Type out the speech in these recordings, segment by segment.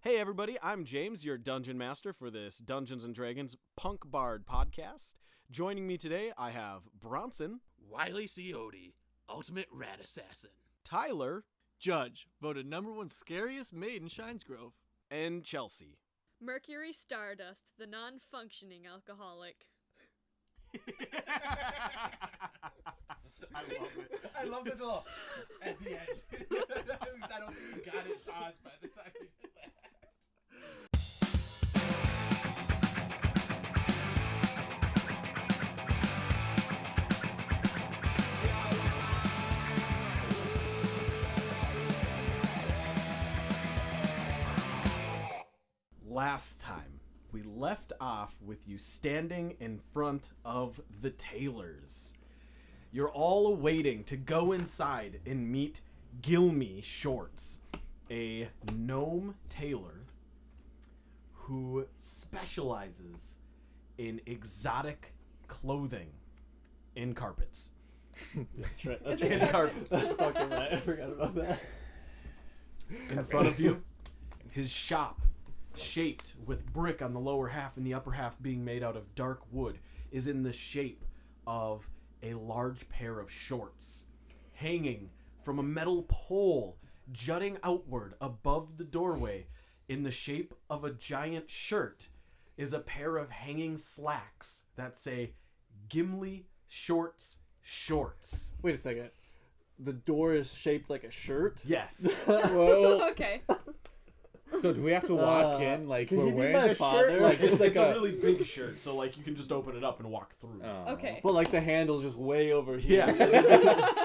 Hey everybody, I'm James, your dungeon master for this Dungeons & Dragons Punk Bard podcast. Joining me today, I have Bronson, Wylee Coyote, ultimate rat assassin. Tyler, Judge, voted #1 scariest maid in Shinesgrove. and Chelsea. Mercury Stardust, the non-functioning alcoholic. I love it. I love the little at the end. I don't think you got it paused by the time you did that. Last time, we left off with you standing in front of the tailors. You're all awaiting to go inside and meet Gilmy Shorts, a gnome tailor who specializes in exotic clothing in carpets. That's right. That's In right. carpets. That's fucking right. I forgot about that. In front of you, his shop, shaped with brick on the lower half and the upper half being made out of dark wood, is in the shape of a large pair of shorts hanging from a metal pole jutting outward above the doorway. In the shape of a giant shirt is a pair of hanging slacks that say Gimli Shorts Shorts. Wait a second. The door is shaped like a shirt? Yes. Whoa. Okay. So do we have to walk in like can we're you be wearing my a father? shirt? Like It's like a really big shirt, so like you can just open it up and walk through. Okay. But like the handle's just way over here. Yeah.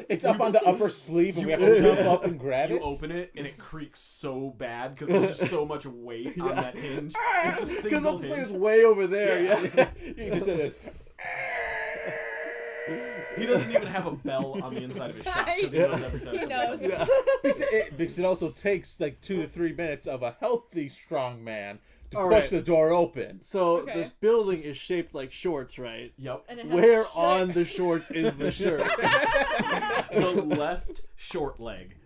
It's up on the upper sleeve, and we have to jump up and grab You it. open it and it creaks so bad because there's just so much weight on that hinge. It's a Because single that thing is hinge. way over there, Yeah. yeah. You just do this. He doesn't even have a bell on the inside of his shop because he knows every time He somebody knows. comes in. Because it also takes like 2 to 3 minutes of a healthy, strong man to All push right. the door open. So Okay. this building is shaped like shorts, right? Yep. And it has Where a shirt. on the shorts is the shirt? The left short leg.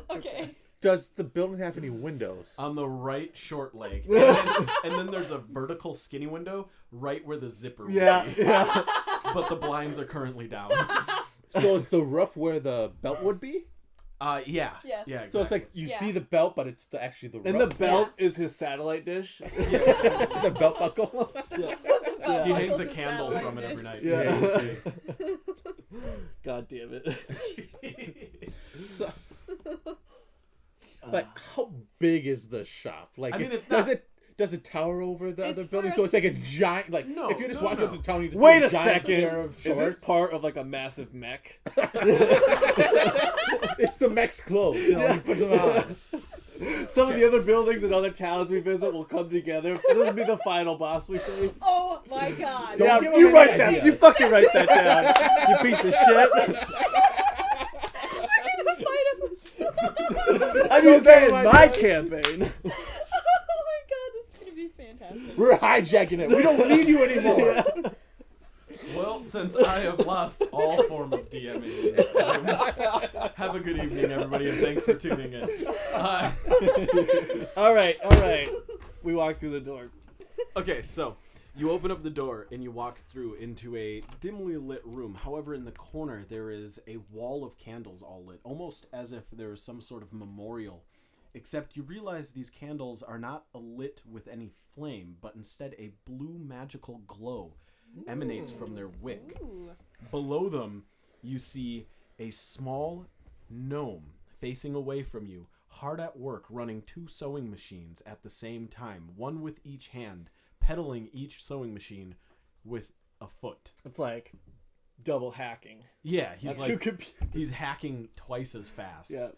Okay. Does the building have any windows? On the right short leg. And then there's a vertical skinny window right where the zipper would Yeah, be. yeah. But the blinds are currently down. So is the roof where the belt would be? Yeah. Yes. Yeah, exactly. So it's like you Yeah. see the belt, but it's actually the roof. And the belt is his satellite dish. the belt buckle. Yeah. He hangs a Buckles candle satellite from it dish. every night. Yeah. So you can God damn it. So, like, how big is the shop? Like, I mean, it's does it tower over the other It's building? for So a it's like a giant. Like, No, if you just no, walk no. up to town, you just Wait see a giant pair second. of Is this shorts. part of like a massive mech? It's the mech's clothes. You know, you put them on. Some of the other buildings and other towns we visit will come together. This will be the final boss we face. Oh my god. Don't Yeah, give him you any write that. ideas. You fucking write that down. You piece of shit. I'm using that in my campaign. Oh my god, this is gonna be fantastic. We're hijacking it. We don't need you anymore. Well, since I have lost all form of DMing, have a good evening, everybody, and thanks for tuning in. All right. We walk through the door. Okay, so you open up the door and you walk through into a dimly lit room. However, in the corner there is a wall of candles all lit, almost as if there is some sort of memorial. Except you realize these candles are not lit with any flame, but instead a blue magical glow emanates from their wick. Ooh. Below them, you see a small gnome facing away from you, hard at work running 2 sewing machines at the same time, one with each hand, pedaling each sewing machine with a foot. It's like double hacking. Yeah, he's Two like compu- he's hacking twice as fast. Yeah.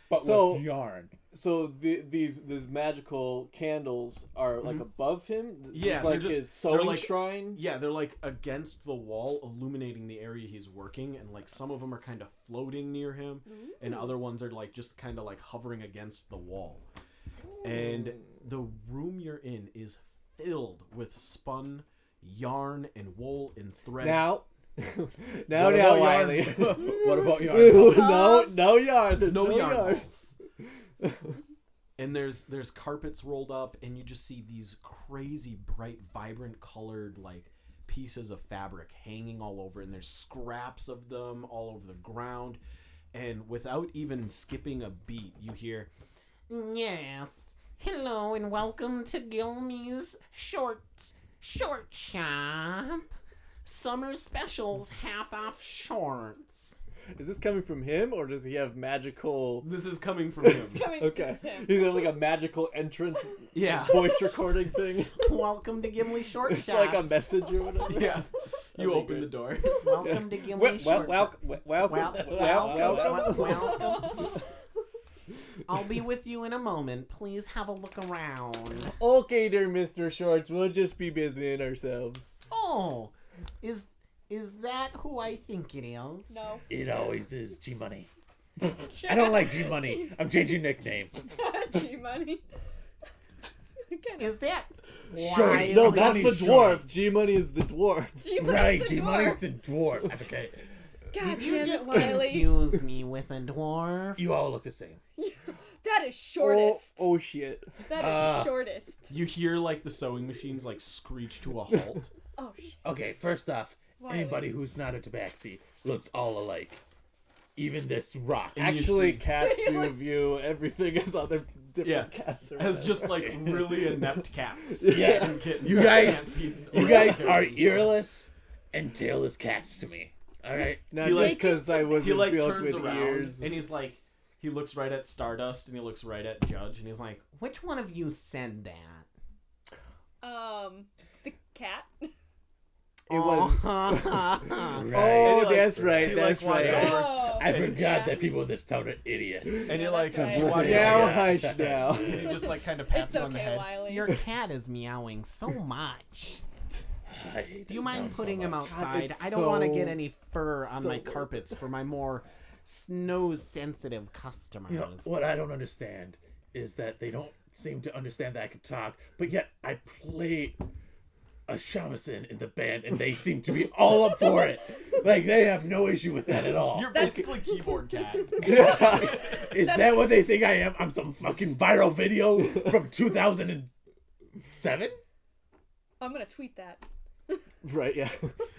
But So- with yarn. So these magical candles are like above him. Yeah, it's like they're just- his sewing they're like- shrine. Yeah, they're like against the wall, illuminating the area he's working, and like some of them are kind of floating near him, and other ones are like just kind of like hovering against the wall. And the room you're in is filled with spun yarn and wool and thread. Now, What Wiley. about yarn? What about yarn? no yarn. There's no yarn yarn. balls. And there's carpets rolled up, and you just see these crazy bright, vibrant colored like pieces of fabric hanging all over, and there's scraps of them all over the ground. And without even skipping a beat, you hear, Yes. Hello and welcome to Gilmy's short shop. Summer specials, half off shorts. Is this coming from him, or does he have magical... this is coming from him. Okay. It's him. He's got like a magical entrance Yeah. voice recording thing. Welcome to Gimli Short It's Shops. like a message or whatever. Yeah. You be open great. the door. Welcome to Gimli Short Shops. Welcome. I'll be with you in a moment. Please have a look around. Okay, dear Mr. Shorts, we'll just be busying ourselves. Oh, is that who I think it is? No. It always is G-Money. I don't like G-Money. I'm changing nickname. G-Money. Is that Short. why? No, that's the Money's dwarf. short. G-Money is the dwarf. Right, G-Money's the dwarf. I forget. God Did you damn it, just Wylee. confuse me with a dwarf? You all look the same. That is shortest. Oh shit. That is shortest. You hear like the sewing machines like screech to a halt. Oh, shit. Okay, first off, Wylee. anybody who's not a tabaxi looks all alike. Even this rock. And you Actually, see- cats do review everything as other different Yeah. cats. or As whatever. just like really inept cats. Yes. And kittens You that guys- can't feed You guys themselves. are earless and tailless cats to me. Alright? Not he just like- because I was He in like fields turns with around ears. and he's like, he looks right at Stardust and he looks right at Judge and he's like, Which one of you said that? The cat. It was. Right. Oh, like- that's right. he, That's like, walks right. over. Oh, I forgot yeah. that people in this town are idiots. And Yeah, you're like, that's right. he walks Now over hush now. and he just like kind of pats It's him on the okay, head. Wylee. Your cat is meowing so much. I hate Do you this mind town so putting him much. outside? it's I don't want to so- get any fur on so my good. carpets for my more snow-sensitive customers. You know, what I don't understand is that they don't seem to understand that I can talk, but yet I play a shamisen in the band and they seem to be all up for it. Like, they have no issue with that at all. You're That's- basically keyboard cat. Is that what they think I am? I'm some fucking viral video from 2007? I'm gonna tweet that. Right, yeah.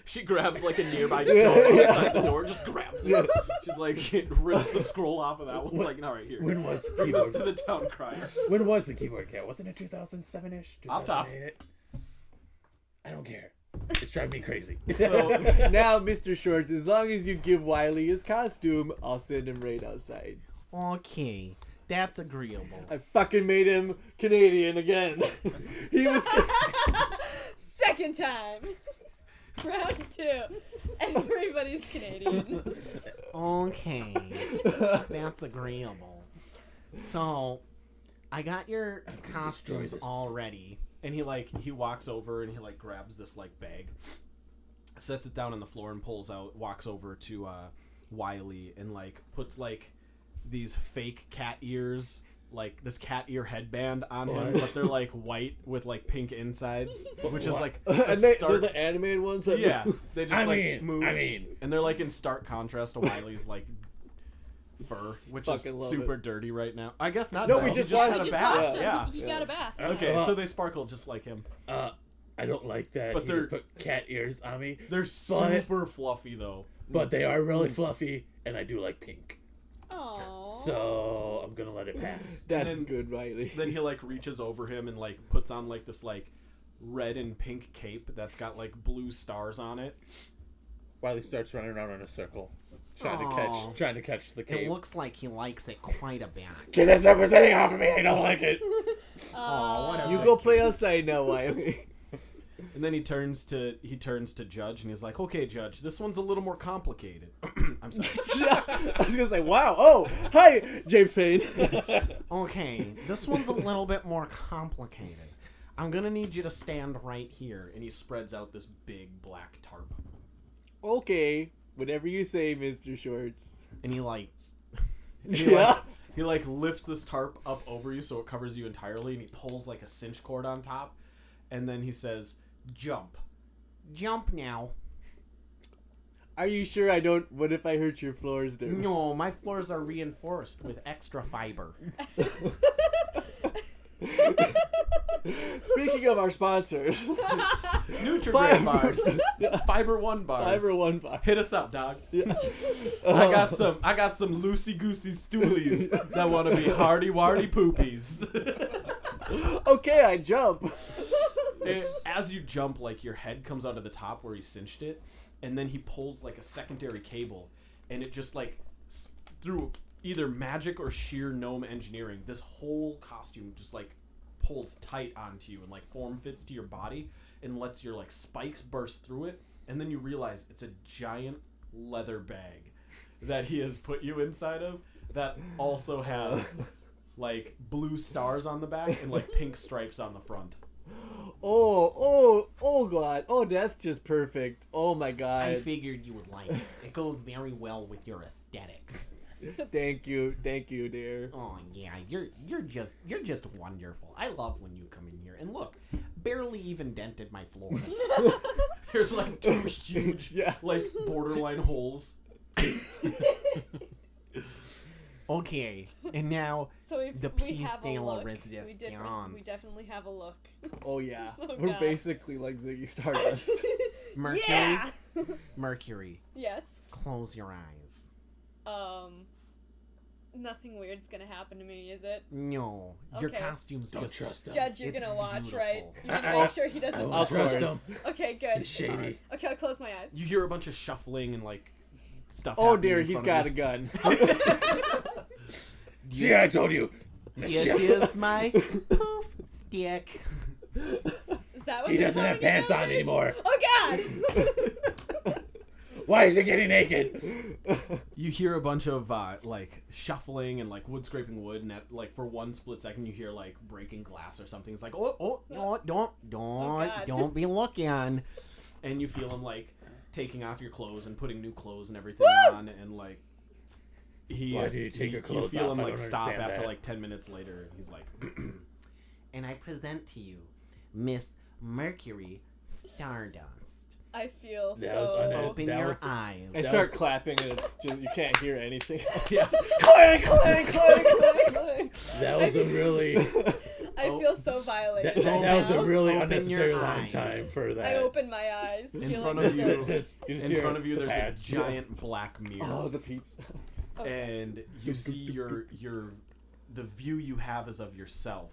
She grabs like a nearby door outside the door, just grabs it. She's like, rips the scroll off of that one. It's like, no, right here. When was Bring this to keyboard? the town crier. When was the keyboard cat? Wasn't it 2007-ish? Off top. 2008? I don't care. It's driving me crazy. So Now, Mr. Shorts, as long as you give Wylee his costume, I'll send him right outside. Okay, that's agreeable. I fucking made him Canadian again. He was. Second time. Round 2. Everybody's Canadian. Okay, that's agreeable. So, I got your costumes this. all ready. and he walks over and he like grabs this like bag, sets it down on the floor and walks over to Wylee and like puts like these fake cat ears, like this cat ear headband on him, but they're like white with like pink insides, which is like a And they're stark, the animated ones that yeah, they just move. I mean, And they're like in stark contrast to Wiley's like fur, which Fucking is love super it. dirty right now. I guess not. No, now. we He just had washed a He just bath. washed him. Yeah. He got a bath. Okay, so they sparkle just like him. I don't like that. But But you just they're- put cat ears on me. They're But- super fluffy though. But they are really fluffy, and I do like pink. Aww. So I'm gonna let it pass. That's then- good, Wylee. Then he like reaches over him and like puts on like this like red and pink cape that's got like blue stars on it. Wiley starts running around in a circle, trying Aw. to catch the It cape. looks like he likes it quite a bit. Get this super thing off of me! I don't like it. Oh, what a You good go kid. play outside now, Wylee. And then he turns to Judge and he's like, "Okay, Judge, this one's a little more complicated." I'm sorry. I was gonna say, wow. Oh, hi, James Payne. Okay, this one's a little bit more complicated. I'm gonna need you to stand right here. And he spreads out this big black tarp. Okay, whatever you say, Mr. Shorts. And he like, Yeah. He like lifts this tarp up over you so it covers you entirely, and he pulls like a cinch cord on top, and then he says, "Jump." jump now. Are you sure I don't? What if I hurt your floors, dude? No, my floors are reinforced with extra fiber. Speaking of our sponsors, Nutrigrain bars, Fiber One bars. Fiber One bar. Hit us up, dog. Yeah. I got some loosey goosey stoolies that want to be hardy wardy poopies. Okay, I jump. And as you jump, like your head comes out of the top where he cinched it, and then he pulls like a secondary cable, and it just like through either magic or sheer gnome engineering, this whole costume just like pulls tight onto you and like form fits to your body and lets your like spikes burst through it, and then you realize it's a giant leather bag that he has put you inside of that also has like blue stars on the back and like pink stripes on the front. Oh God. Oh, that's just perfect. Oh my God. I figured you would like it. It goes very well with your aesthetic. Thank you, dear. Oh yeah, you're just wonderful. I love when you come in here. And look, barely even dented my floors. There's like two huge Yeah. like borderline holes. Okay, and now So we the we piece have de a la look. We resistance. definitely have a look. Oh yeah. Oh, We're God. basically like Ziggy Stardust. Mercury, Yeah. Mercury, Yes. close your eyes. Nothing weird's gonna happen to me, is it? No, your Okay. costumes Don't just trust him. Judge, you're It's gonna watch, beautiful. right? You're gonna Uh-uh. make sure he doesn't. I Of won't trust course. him. Okay, good. He's shady. Okay, I'll close my eyes. You hear a bunch of shuffling and like stuff. Oh happening dear, in he's front got of a gun. See, I told you. This is my poof stick. Is that what He you're doesn't have telling me pants that on is? anymore. Oh God! Why is he getting naked? You hear a bunch of like shuffling and like wood scraping wood, and at, like for one split second you hear like breaking glass or something. It's like oh, Don't God. don't be looking. and you feel him like taking off your clothes and putting new clothes and everything on, and like Why do you take your clothes You feel off? him I like don't stop understand after that. like 10 minutes later, and he's like, And I present to you Miss Mercury Stardust. I feel That was so. Open That your was- eyes. I start clapping and it's just you can't hear anything. yeah. Clang, clang, clang, clang, clang. That was a really I feel so violated. that was a now. really Open unnecessary your long ey's. time for that. I open my eyes. In feeling front of you- disturbed. You just In hear front of you, the there's pads. a giant black mirror. Oh, the pizza. And you see the view you have is of yourself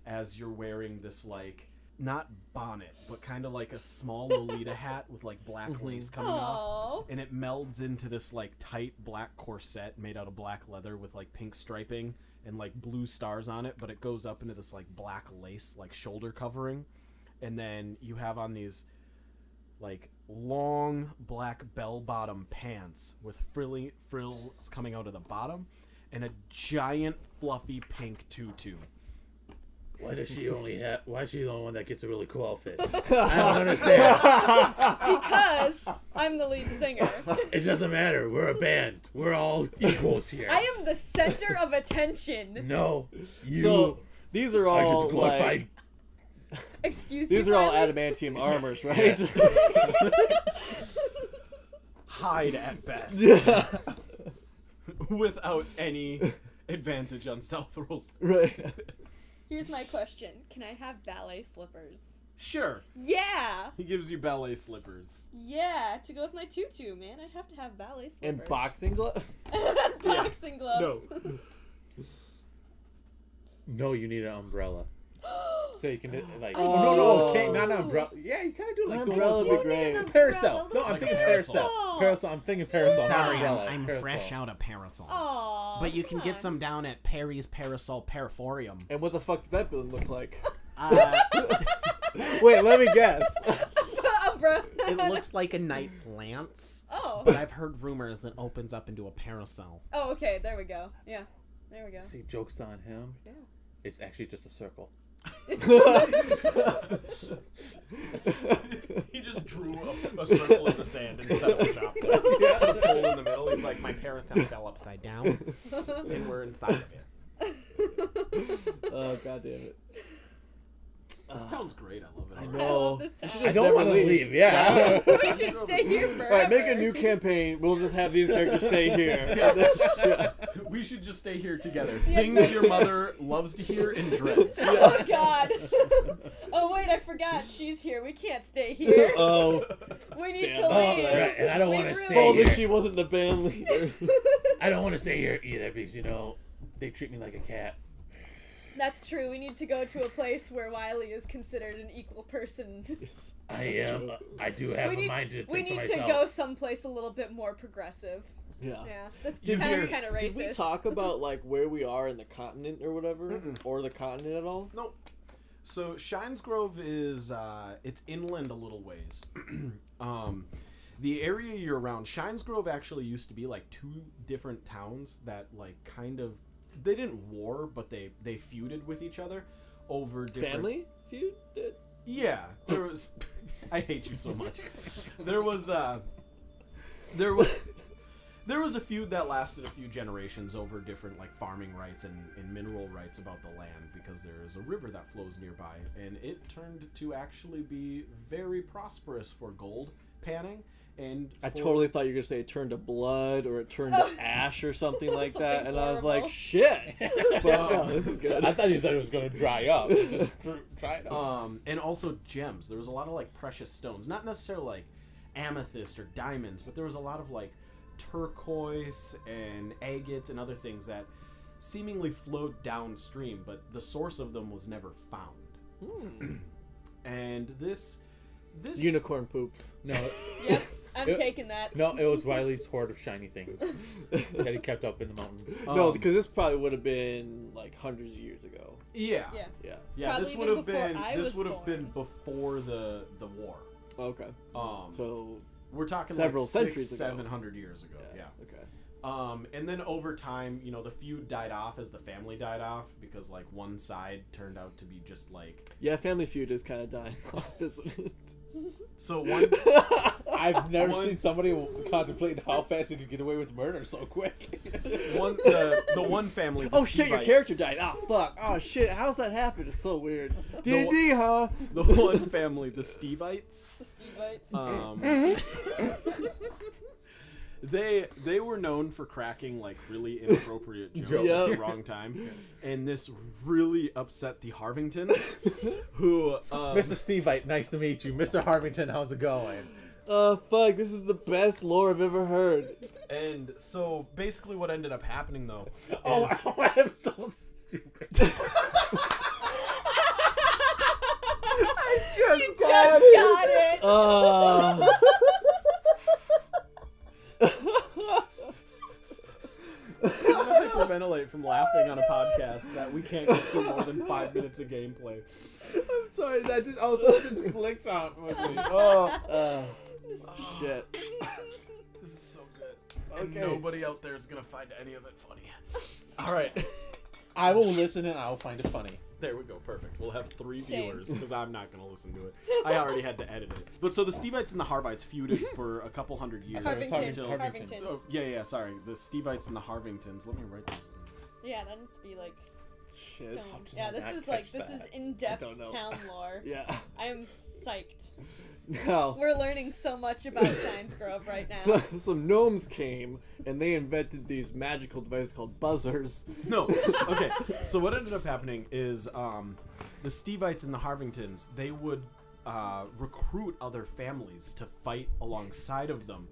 as you're wearing this like not bonnet but kind of like a small Lolita hat with like black lace coming off, Aww. and it melds into this like tight black corset made out of black leather with like pink striping and like blue stars on it, but it goes up into this like black lace like shoulder covering, and then you have on these like long black bell-bottom pants with frills coming out of the bottom, and a giant fluffy pink tutu. Why is she the only one that gets a really cool outfit? I don't understand. Because I'm the lead singer. It doesn't matter. We're a band. We're all equals here. I am the center of attention. No, you So these are are all just glorified. like Excuse you. these are all Wylee? adamantium armors, right? Hide at best. Without any advantage on stealth rolls. Right. Here's my question. Can I have ballet slippers? Sure. Yeah! He gives you ballet slippers. Yeah, to go with my tutu, man. I have to have ballet slippers. And boxing gloves. Boxing gloves. No. No, you need an umbrella. So you can like Oh. no, okay, not an umbrella. Yeah, you kind of do like An the umbrella ones- would be great. Parasol. No, I'm Like a thinking parasol. parasol. Parasol. I'm thinking parasol. not Sorry, umbrella. I'm Parasol. fresh out of parasols. Aw, But you can come get on. some down at Perry's Parasol Paraforium. And what the fuck does that building look like? It Wait, let me guess. Umbrella. looks like a knight's lance, Oh. but I've heard rumors it opens up into a parasol. Oh, okay. There we go. Yeah. There we go. See, jokes on him. Yeah. It's actually just a circle. He just drew a circle in the sand and set up shop. A pole in the middle. He's like, My parasol fell upside down, and we're inside of it. Oh god damn it. This town's great. I love it. I I know. love this We should town. I just don't never want to leave. Yeah. We should stay here forever. All right, make a new campaign. We'll just have these characters stay here. Yeah. We should just stay here together. Yeah, Things your mother loves to hear and dreads. Oh God. Oh wait, I forgot. She's here. We can't stay here. Oh, We need damn, to that's leave. right. Right, and I don't We want to really- stay well, here. that she wasn't the band leader. I don't want to stay here either because they treat me like a cat. That's true. We need to go to a place where Wylee is considered an equal person. I am. I do have a mind to we think for need myself. to go someplace a little bit more progressive. Yeah. Yeah, this Did town's we- kind of racist. Did we talk about like where we are in the continent or whatever, or the continent at all? Nope. So Shines Grove is it's inland a little ways. The area you're around, Shines Grove actually used to be like two different towns that like kind of they didn't war, but they feuded with each other over different Family feud? Yeah, there was. I hate you so much. There was a feud that lasted a few generations over different like farming rights and mineral rights about the land because there is a river that flows nearby, and it turned to actually be very prosperous for gold panning. And I for- totally thought you were gonna say it turned to blood or it turned to ash or something like that, Something and I was horrible. like, shit. But no, this is good. I thought you said it was going to dry up. Just dry it up. and also gems. There was a lot of like precious stones, not necessarily like amethyst or diamonds, but there was a lot of like turquoise and agates and other things that seemingly flowed downstream, but the source of them was never found. And this Unicorn poop. No, Yep, I'm It- taking that. no, it was Riley's hoard of shiny things that he kept up in the mountains. No, because this probably would have been like hundreds of years ago. yeah. Yeah. Yeah. This Probably would have even been before I this was would have been born. before the war. Okay. So We're talking several like centuries 600, ago. 700 years ago. Yeah. Okay. And then over time, the feud died off as the family died off because like one side turned out to be just like Yeah, Family Feud is kind of dying off, isn't it? so one. I've never One- seen somebody contemplating how fast they could get away with murder so quick. The one family. The Oh shit, your Stevites- character died. Oh fuck. Oh shit, how's that happen? It's so weird. D&D, huh? The one family, the Stevites. The Stevites. They were known for cracking like really inappropriate jokes Yeah. at the wrong time, and this really upset the Harvingtons, who Mr. Stevite, nice to meet you. Mr. Harvington, how's it going? Oh fuck, this is the best lore I've ever heard. and so basically what ended up happening though. Oh, is- I'm so stupid. You just got it. I'm gonna hyperventilate from laughing on a podcast that we can't get through more than 5 minutes of gameplay. I'm sorry, that just also just clicked on with me. Oh, shit. This is so good. And Okay. nobody out there is gonna find any of it funny. All right. I will listen and I'll find it funny. There we go. Perfect. We'll have 3 Same. viewers because I'm not going to listen to it. I already had to edit it. But so the Stevites and the Harvites feuded for a couple hundred years. Harvingtons. until- Harvingtons. Oh, yeah, sorry. The Stevites and the Harvingtons. Let me write those. Yeah, that needs to be like Shit. stoned. did Yeah, I this not is like catch this is that? in-depth I don't know. town lore. Yeah. I am psyched. Now, We're learning so much about Shines Grove right now. so, some gnomes came and they invented these magical devices called buzzers. No. Okay. So what ended up happening is the Stevites and the Harvingtons, they would recruit other families to fight alongside of them.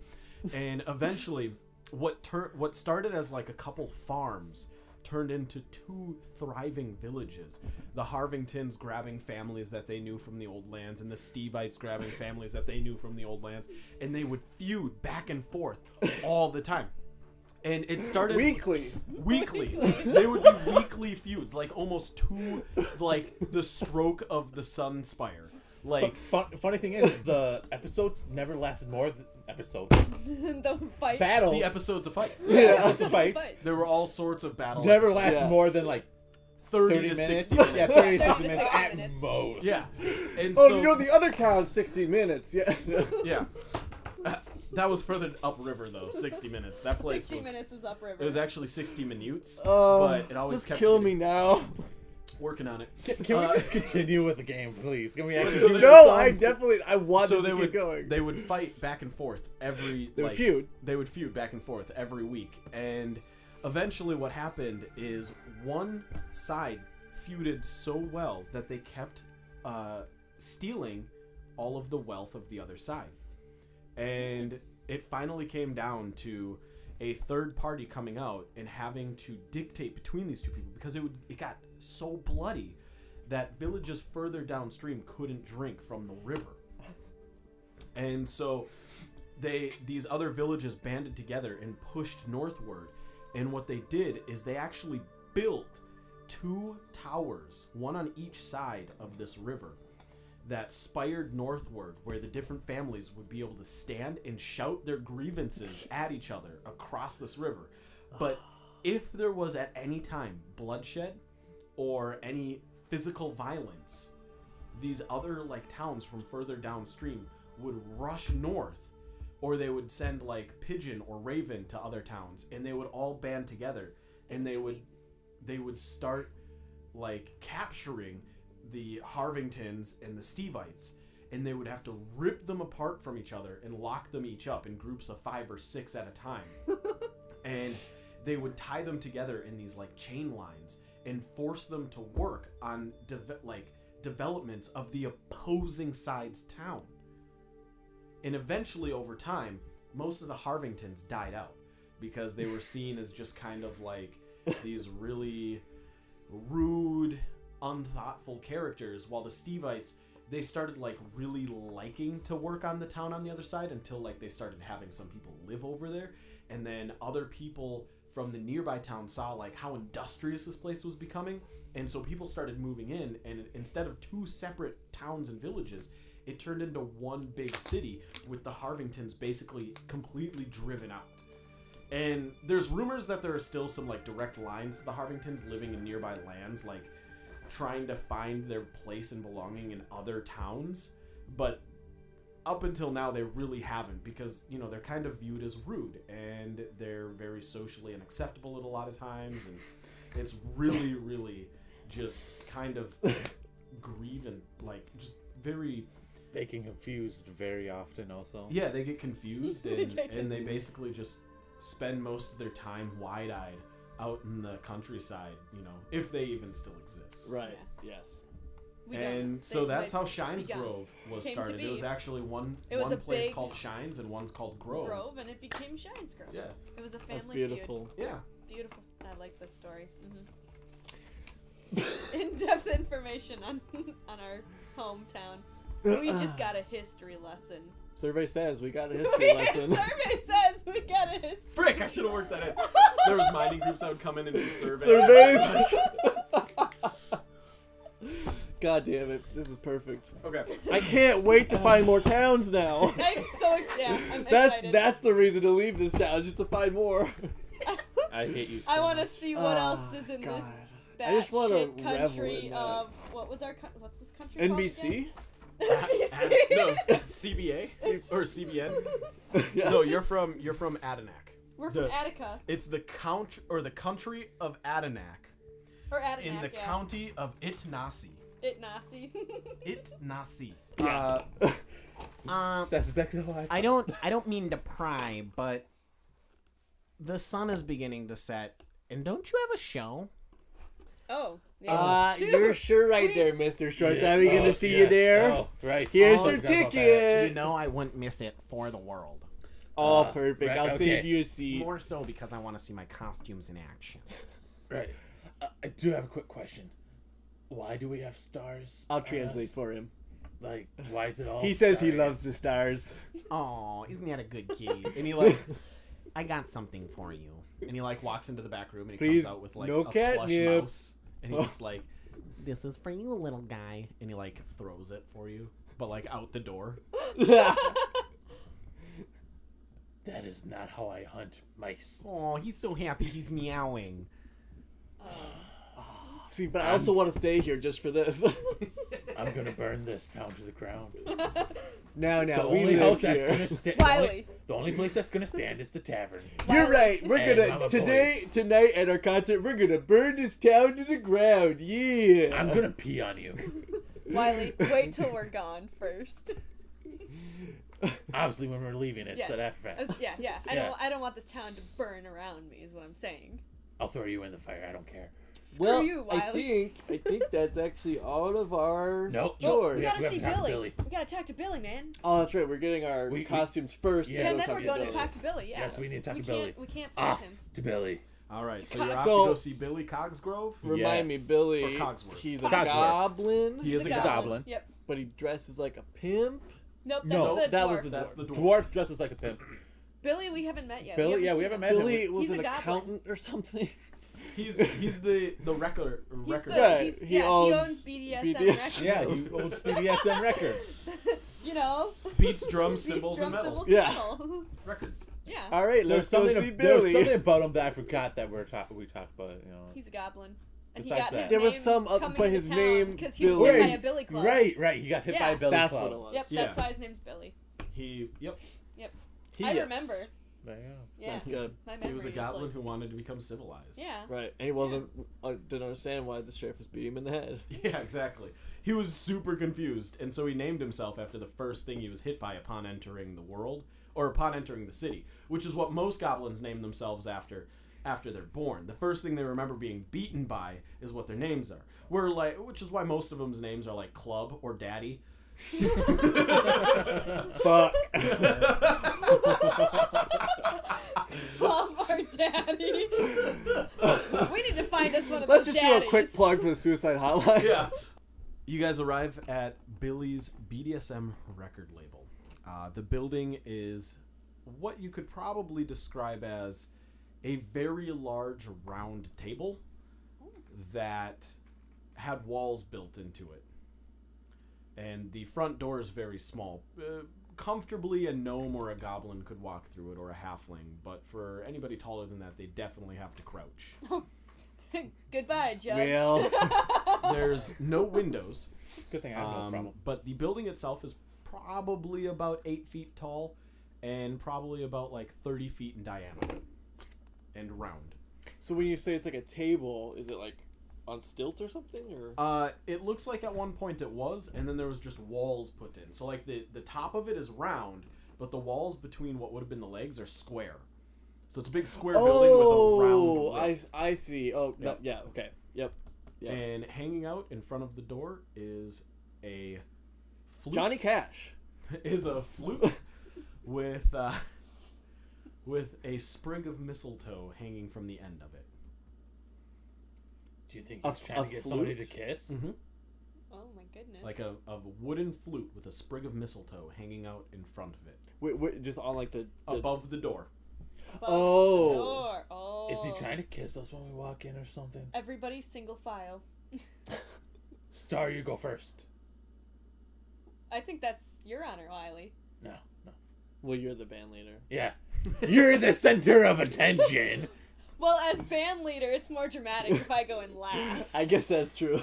And eventually what started as like a couple farms turned into 2 thriving villages. The Harvingtons grabbing families that they knew from the old lands, and the Stevites grabbing families that they knew from the old lands, and they would feud back and forth all the time. And it started Weekly. They would be weekly feuds, like almost to like the stroke of the sun spire. Like Funny thing is, the episodes never lasted more than episodes. The fight. Battles. the episodes of fights. Episodes of fights There were all sorts of battles. never lasted Yeah. more than like 30 30 to minutes. 60 minutes. Yeah, 30 to 60 30 to minutes 60 at minutes. most. Yeah. And Oh, so, you know the other town, 60 minutes. Yeah. yeah. That was further upriver though, 60 minutes. That place 60 was minutes is upriver. it was actually 60 minutes, Oh, but it always just kept kill getting- me now. Working on it. Can we just continue with the game, please? Can we actually? So No, I want So this to keep going. they would fight back and forth every. They would feud. They would feud back and forth every week, and eventually, what happened is one side feuded so well that they kept stealing all of the wealth of the other side, and it finally came down to a third party coming out and having to dictate between these two people because it got so bloody that villages further downstream couldn't drink from the river. And so these other villages banded together and pushed northward, and what they did is they actually built 2 towers, one on each side of this river, that spired northward, where the different families would be able to stand and shout their grievances at each other across this river. But if there was at any time bloodshed or any physical violence, these other towns from further downstream would rush north, or they would send pigeon or raven to other towns, and they would all band together, and they would start capturing the Harvingtons and the Stevites, and they would have to rip them apart from each other and lock them each up in groups of 5 or 6 at a time. And they would tie them together in these chain lines and force them to work on developments of the opposing side's town. And eventually, over time, most of the Harvingtons died out because they were seen as just kind of these really rude, unthoughtful characters, while the Stevites, they started really liking to work on the town on the other side until they started having some people live over there, and then other people from the nearby town saw how industrious this place was becoming, and so people started moving in, and instead of 2 separate towns and villages, it turned into one big city with the Harvingtons basically completely driven out. And there's rumors that there are still some direct lines to the Harvingtons living in nearby lands, trying to find their place and belonging in other towns, but up until now they really haven't, because they're kind of viewed as rude, and they're very socially unacceptable at a lot of times, and it's really, really just kind of grieving, just very. They get confused very often, also. Yeah, they get confused, and they basically just spend most of their time wide-eyed out in the countryside, if they even still exist. Right. Yeah. Yes. And so that's how Shines Grove was started. It was actually one place called Shines and one's called Grove. And it became Shines Grove. Yeah. It was a family That's beautiful. feud. Yeah. Beautiful. I like this story. In-depth information on our hometown. We just got a history lesson. Survey says we got a history lesson. Survey says we got a history. Frick! I should have worked that in. There was mining groups that would come in and do surveys. God damn it! This is perfect. Okay. I can't wait to find more towns now. I'm so excited. I'm excited. That's the reason to leave this town, just to find more. I hate you. So I want to see what else is in God. this I just want to batshit revel country in that. of what's this country called NBC? again? No, CBA or CBN. Yeah. No, you're from Anadac. We're from Attica. It's the country of Anadac Or Anadac, in the county of Itnasi. Itnasi. Itnasi. Yeah. That's exactly how I don't mean to pry, but the sun is beginning to set, and don't you have a show? Oh. Yeah. Dude, You're sure right there, Mr. Shorts. Are we gonna see you there? Oh, right. Here's Oh, your I forgot about ticket. You know I wouldn't miss it for the world. Oh, perfect. right, I'll okay. save you a seat. More so because I want to see my costumes in action. that. Right. I do have a quick question. Why do we have stars? I'll on translate us? for him. Why is it all? He says he starry? loves the stars. Oh, isn't that a good kid? And he I got something for you. and he walks into the back room and he Please, comes out with no a plush catnip. mouse, and he just This is for you, little guy. and he throws it for you, but out the door. That is not how I hunt mice. Oh, he's so happy he's meowing. See, but I also want to stay here just for this. I'm gonna burn this town to the ground. Now, The we only live house that's here. gonna stand. Wiley. The only place that's gonna stand is the tavern. You're Wiley. right. We're And gonna Mama Boys. tonight at our concert. We're gonna burn this town to the ground. Yeah. I'm gonna pee on you. Wiley, wait till we're gone first. Obviously, when we're leaving, it's Yes. said after fact. Yeah. Yeah. I don't want this town to burn around me. Is what I'm saying. I'll throw you in the fire. I don't care. Screw you, Wiley. I think that's actually all of our Nope. chores. We gotta have see to talk to Billy. Billy. We gotta talk to Billy, man. Oh, that's right. We're getting our We- costumes first. Yeah. to And go then talk we're going to Billy. talk to Billy. Yeah. Yes, we need to talk we to Billy. We can't save Off him. to Billy. All right, so you're off So- to go see Billy Cogsgrove. Remind Yes. me, Billy. Or Cogsworth. He's a Cogsworth. goblin, He is a He's a goblin. Yep. but he dresses like a pimp. Nope. That's No, the that dwarf. was the That's the dwarf. Dwarf dresses like a pimp. Billy. We haven't met yet. Billy, yeah, we seen haven't him. met him. Billy was He's an a goblin. accountant or something. He's the record. He's record. the- Right, he's- he yeah, owns BDSM. BDSM. Yeah, he owns BDSM records. You know. Beats, drums, Beats, cymbals, and drum, metal. cymbals, Yeah. and metal. Records. Yeah. All right, let's go see There was Billy. something about him that I forgot that we talked about. You know. He's a goblin. And he Besides got that. his There was name some other- coming but into his town name, because he was Billy. hit by a Billy club. Right. He got hit by Yeah. a Billy That's club. what it was. Yep. Yeah. That's why his name's Billy. Yep. I Yes. remember. There you go. Yeah. That's good. My memory He was a is goblin like, who wanted to become civilized. Yeah. Right, and he wasn't. Didn't understand why the sheriff was beating him in the head. Yeah, exactly. He was super confused, and so he named himself after the first thing he was hit by upon entering the world, or upon entering the city, which is what most goblins name themselves after they're born. The first thing they remember being beaten by is what their names are. Which is why most of them's names are like Club or Daddy. Fuck. Mom or daddy. We need to find us one of Let's those just do a quick daddies. plug for the suicide hotline. Yeah. You guys arrive at Billy's BDSM record label. The building is what you could probably describe as a very large round table that had walls built into it. And the front door is very small. Comfortably a gnome or a goblin could walk through it, or a halfling, but for anybody taller than that, they definitely have to crouch. Goodbye, Judge. Well, There's no windows. Good thing I have no problem. But the building itself is probably about 8 feet tall and probably about like 30 feet in diameter and round. so when you say it's like a table, is it like on stilts or something, or? It looks like at one point it was, and then there was just walls put in. So like the top of it is round, but the walls between what would have been the legs are square. So it's a big square building with a round roof. I see. Oh, Yep. yeah. Okay. Yep. Yeah. And hanging out in front of the door is a flute. Johnny Cash. Is a flute with a sprig of mistletoe hanging from the end of it. Do you think A- he's trying a to get somebody to flute? kiss? Mm-hmm. Oh my goodness. Like a wooden flute with a sprig of mistletoe hanging out in front of it. Wait, just on like the Above the door. Above Oh. the door. Oh. Is he trying to kiss us when we walk in or something? Everybody single file. Star, you go first. I think that's your honor, Wiley. No. Well, you're the band leader. Yeah. You're the center of attention. Well, as band leader, it's more dramatic if I go in last. I guess that's true.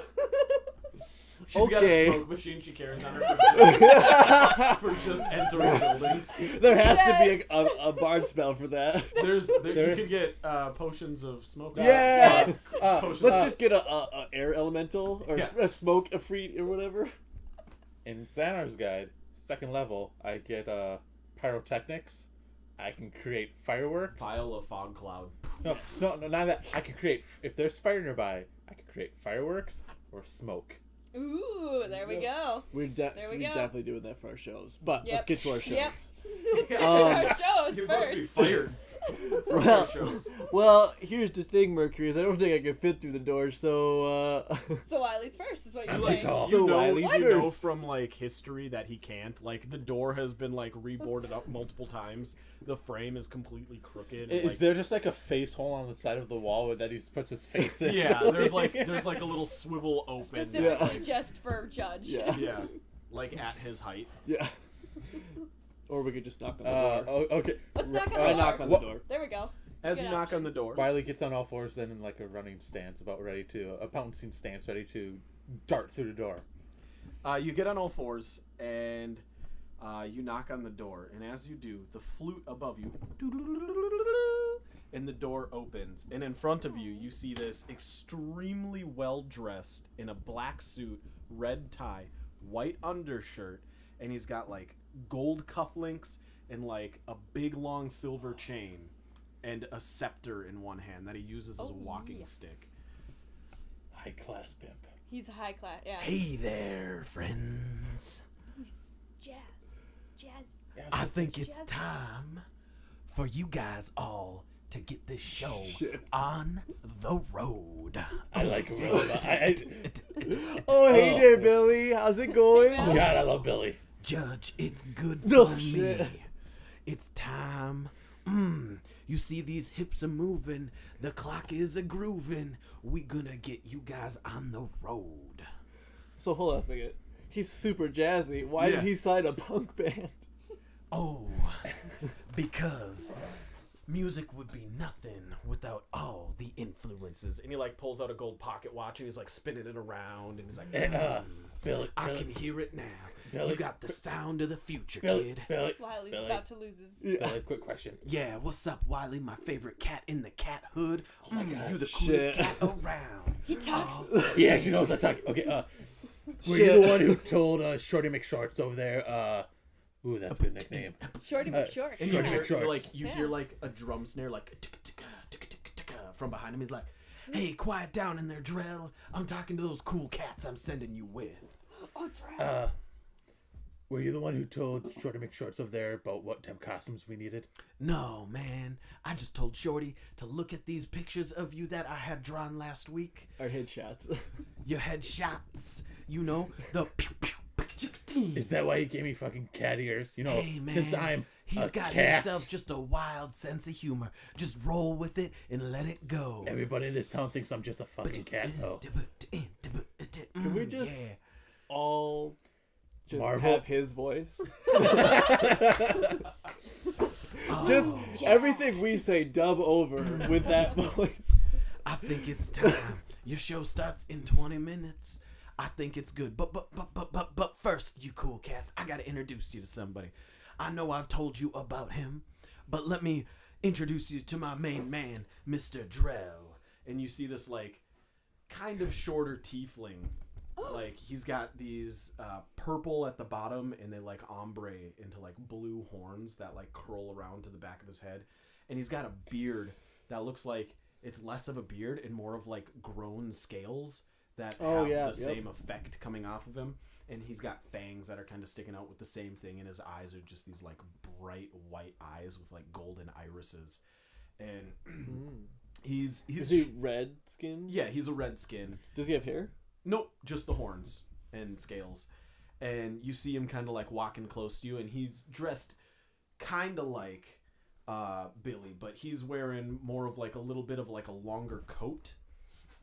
She's got Okay. a smoke machine she carries on her for just entering buildings. There has to be Yes. a bard spell for that. You There's- could get potions of smoke. Yes. Potions Let's of- just get a air elemental or Yeah. a smoke efreet or whatever. In Xanar's guide, second level, I get pyrotechnics. I can create fireworks. Vial of fog cloud. No, not that. I can create. If there's fire nearby, I can create fireworks or smoke. Ooh, there we go. We're There we go. definitely doing that for our shows. But Yep. let's get to our shows. Yep. Um, Our shows You're about to be first. fired. from Well, your shows. well, here's the thing, Mercury, is I don't think I can fit through the door, so So Wiley's first is what you're I'm saying. too tall. So Wiley's you know first. from like history that he can't. Like the door has been like reboarded up multiple times. The frame is completely crooked. and, Is there just like a face hole on the side of the wall that he puts his face in? Yeah, there's like a little swivel open. Specifically just for Judge. yeah. Yeah, like at his height. Yeah. Or we could just knock on the door. Okay. Let's knock on I the knock door. on the door. There we go. As Good you knock option. on the door, Wylee gets on all fours, then in like a running stance, about ready to a pouncing stance, ready to dart through the door. you get on all fours, and You knock on the door, and as you do, the flute above you, and the door opens, and in front of you, you see this extremely well-dressed, in a black suit, red tie, white undershirt, and he's got, like, gold cufflinks and, like, a big, long silver chain and a scepter in one hand that he uses as a walking stick. High class pimp. He's high class, yeah. Hey there, friends. Jazz. I think it's time for you guys all to get this show on the road. I like him. Oh, hey there, Billy. How's it going? God, I love Billy. Judge, it's good Oh, for shit. me. It's time. You see these hips are moving. The clock is a grooving. We gonna get you guys on the road. So hold on a second. He's super jazzy. Why Yeah. did he sign a punk band? Oh, because music would be nothing without all the influences. And he, like, pulls out a gold pocket watch, and he's, like, spinning it around, and he's like, Billy. I can hear it now. Billy- You got the sound of the future, Billy. kid. Billy. Wiley's Billy. about to lose his... Billy, quick question. Yeah, what's up, Wylee? My favorite cat in the cat hood. my God. You the coolest Shit. cat around. He talks. He actually knows I talk. Okay, were you the one who told Shorty McShorts over there, ooh, that's a good nickname. Shorty McShort. and Shorty you hear, McShorts. like, you Yeah. hear, like, a drum snare, like, tick-a-tick-a, from behind him. He's like, Hey, quiet down in there, Drell. I'm talking to those cool cats I'm sending you with. Oh, Drow. Were you the one who told Shorty McShorts over there about what type of costumes we needed? No, man. I just told Shorty to look at these pictures of you that I had drawn last week. Our headshots. Your headshots. You know, the pew pew pew pew. Is that why he gave me fucking cat ears? You know, Hey, man. since I'm He's a got cat, himself just a wild sense of humor. Just roll with it and let it go. everybody in this town thinks I'm just a fucking cat, though. Can we just all just Marvel? have his voice? Just everything we say dub over with that voice. I think it's time. Your show starts in 20 minutes. I think it's good. But first, you cool cats, I gotta introduce you to somebody. I know I've told you about him, but let me introduce you to my main man, Mr. Drell. and you see this, like, kind of shorter tiefling. Like, he's got these purple at the bottom, and they, like, ombre into, like, blue horns that, like, curl around to the back of his head. And he's got a beard that looks like it's less of a beard and more of, like, grown scales that have the same effect coming off of him. And he's got fangs that are kind of sticking out with the same thing, and his eyes are just these, like, bright white eyes with, like, golden irises. And he's Is he red skin? Yeah, he's a red skin. Does he have hair? Nope, just the horns and scales. And you see him kind of, like, walking close to you, and he's dressed kind of like Billy, but he's wearing more of, like, a little bit of, like, a longer coat.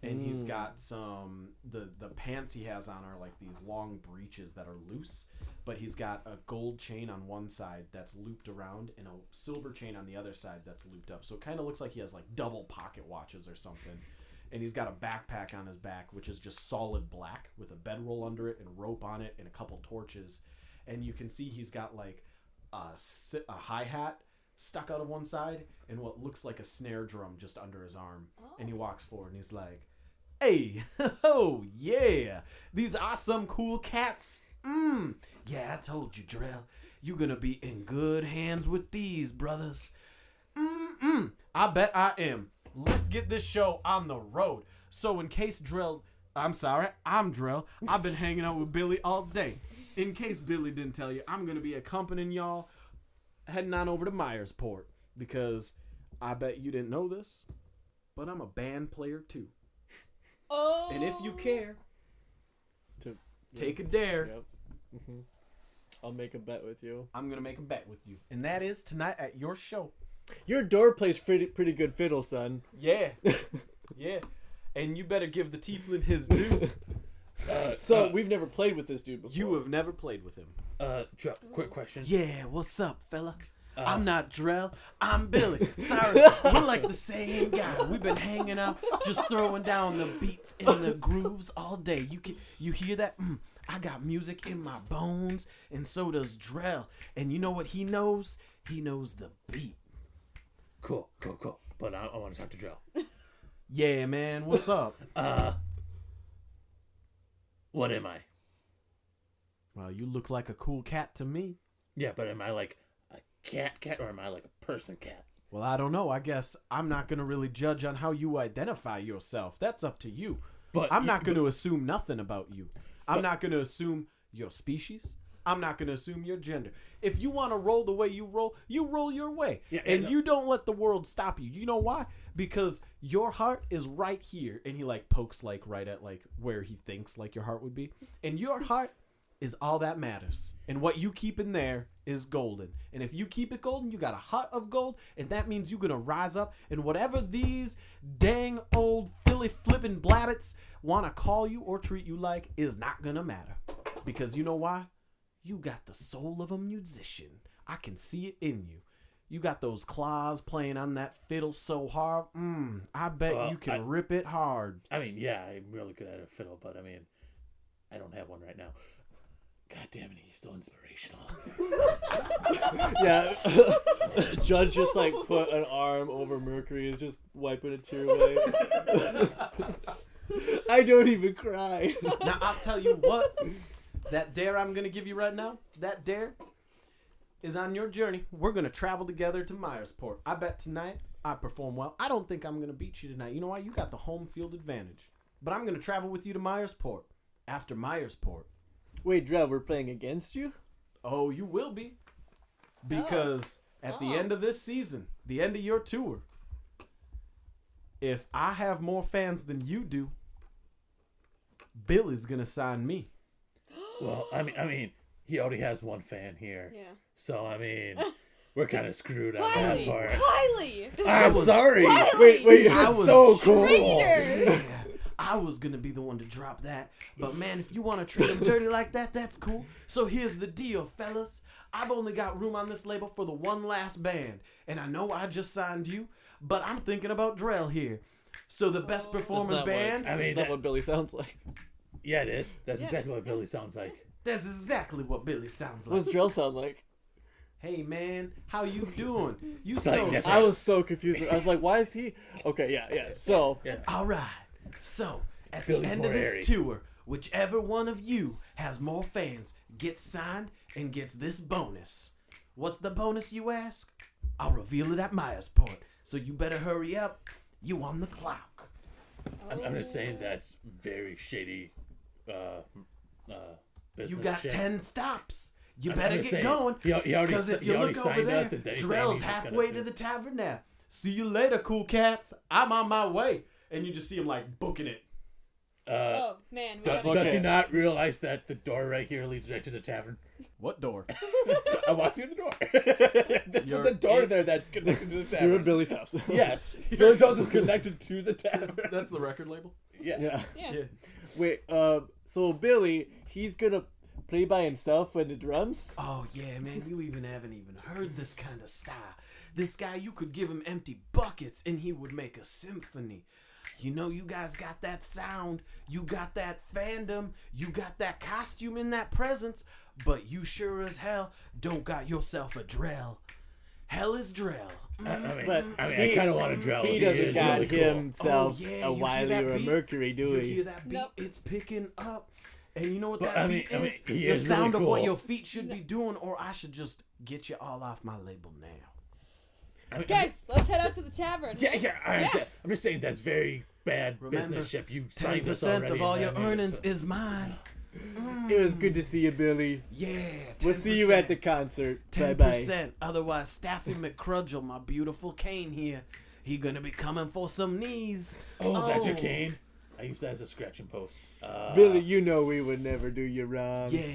And he's got some, the pants he has on are, like, these long breeches that are loose, but he's got a gold chain on one side that's looped around and a silver chain on the other side that's looped up. So it kind of looks like he has, like, double pocket watches or something. And he's got a backpack on his back, which is just solid black with a bedroll under it and rope on it and a couple torches. And you can see he's got, like, a hi-hat stuck out of one side and what looks like a snare drum just under his arm. And he walks forward and he's like, "Hey, oh yeah, these are some cool cats. Yeah, I told you, Drell, you're gonna be in good hands with these brothers. I bet I am. Let's get this show on the road." So in case Drell, I'm Drell. I've been hanging out with Billy all day. In case Billy didn't tell you, I'm gonna be accompanying y'all heading on over to Myersport because I bet you didn't know this, but I'm a band player too. Oh. And if you care, take a dare. Yep. I'll make a bet with you. I'm gonna make a bet with you, and that is tonight at your show. Your door plays pretty good fiddle, son. Yeah, yeah. And you better give the tiefling his due. So we've never played with this dude before. You have never played with him. Quick question. Yeah, what's up, fella? I'm not Drell. I'm Billy. Sorry, we're like the same guy. We've been hanging out, just throwing down the beats and the grooves all day. You hear that? I got music in my bones, and so does Drell. And you know what he knows? He knows the beat. Cool. But I want to talk to Drell. Yeah, man. What's up? What am I? Well, you look like a cool cat to me. Yeah, but am I like a cat, or am I like a person cat? Well, I don't know. I guess I'm not going to really judge on how you identify yourself. That's up to you. But I'm not going to assume nothing about you. I'm not going to assume your species. I'm not going to assume your gender. If you want to roll the way you roll your way. Yeah, and you don't let the world stop you. You know why? Because your heart is right here. And he like pokes like right at like where he thinks like your heart would be. And your heart is all that matters. And what you keep in there is golden. And if you keep it golden, you got a heart of gold. And that means you're going to rise up. And whatever these dang old Philly flipping blabbits want to call you or treat you like is not going to matter. Because you know why? You got the soul of a musician. I can see it in you. You got those claws playing on that fiddle so hard. I bet you can rip it hard. I mean, yeah, I'm really good at a fiddle, but I mean, I don't have one right now. God damn it, he's still inspirational. Yeah. Judge just like put an arm over Mercury, is just wiping a tear away. I don't even cry. Now, I'll tell you what. That dare I'm going to give you right now, that dare is on your journey. We're going to travel together to Myersport. I bet tonight I perform well. I don't think I'm going to beat you tonight. You know why? You got the home field advantage. But I'm going to travel with you to Myersport. After Myersport. Wait, Drew, we're playing against you? Oh, you will be. Because at the end of this season, the end of your tour, if I have more fans than you do, Billy's going to sign me. Well, I mean, he already has one fan here. Yeah. So, I mean, we're kind of screwed on that part. Wylee! I'm sorry. Wylee! Wait, You're I was so cool. Traitor! I was going to be the one to drop that. But, man, if you want to treat him dirty like that, that's cool. So here's the deal, fellas. I've only got room on this label for the one last band. And I know I just signed you, but I'm thinking about Drell here. So the best performing band... I mean, that's not what Billy sounds like. Yeah, it is. That's exactly what Billy sounds like. That's exactly what Billy sounds like. What's Drell sound like? Hey, man, how you doing? You Like so... this. I was so confused. I was like, why is he... Okay, yeah. So, Yeah. All right. So, at Billy's the end more of this airy. tour, whichever one of you has more fans gets signed and gets this bonus. What's the bonus, you ask? I'll reveal it at Myersport. So you better hurry up. You on the clock. I'm just saying that's very shady business You got shit. 10 stops. You I'm better just get saying, going. he already Because if you look over signed there, us, and then he's saying Drell's he's just halfway gonna to the tavern now. See you later, cool cats. I'm on my way. And you just see him like booking it. Oh, man. Does Okay. he not realize that the door right here leads right to the tavern? What door? I walked through the door. There's You're a door in- there that's connected to the you're tavern. in Billy's house. Yes. Billy's house is connected to the tavern. That's the record label? Yeah. Yeah. Yeah. Yeah. Wait, so Billy, he's gonna play by himself with the drums? Oh, yeah, man. You haven't even heard this kind of style. This guy, you could give him empty buckets and he would make a symphony. You know, you guys got that sound. You got that fandom. You got that costume and that presence. But you sure as hell don't got yourself a Drell. Hell is Drell. But I kind of want to drill. He doesn't is got really cool. himself Oh, yeah, a you hear Wylee that or a beat? Mercury, do You we? hear that beat? Nope. It's picking up. And you know what But, that I mean- beat I mean, is? he The is really sound of what cool. your feet should be doing, or I should just get you all off my label now. Guys, let's head out to the tavern. Yeah, right? yeah. I'm just saying that's very bad Remember, businessship. You signed us 10% already. of all and your I mean, earnings so- is mine. It was good to see you, Billy. Yeah, 10%. We'll see you at the concert. 10%. Bye-bye. Otherwise, Staffy McCrudgel, my beautiful cane here, he gonna be coming for some knees. Oh, that's your cane? I use that as a scratching post. Billy, you know we would never do you wrong. Yeah.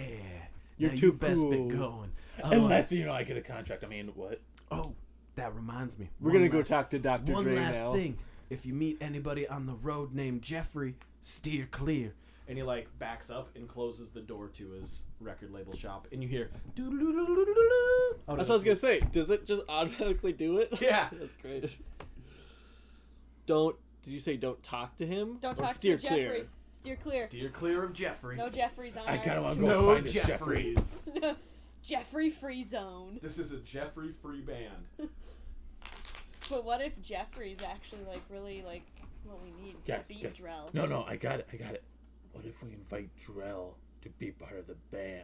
You're Now too you best be cool. going. Unless, I get a contract. I mean, what? Oh, that reminds me. We're One gonna go last- talk to Dr. One Dre last now. thing. If you meet anybody on the road named Jeffrey, steer clear. And he like backs up and closes the door to his record label shop, and you hear. That's what I was gonna say. Does it just automatically do it? Yeah. That's great. Did you say don't talk to him? Don't Or talk steer to clear? Jeffrey. Steer clear. Steer clear of Jeffrey. No Jeffreys on I our- kind of want to go No find this Jeffrey. Jeffreys. Jeffrey free zone. This is a Jeffrey free band. But what if Jeffrey's actually like really like what we need to Guys, beat guys. Drell? No, I got it. What if we invite Drell to be part of the band?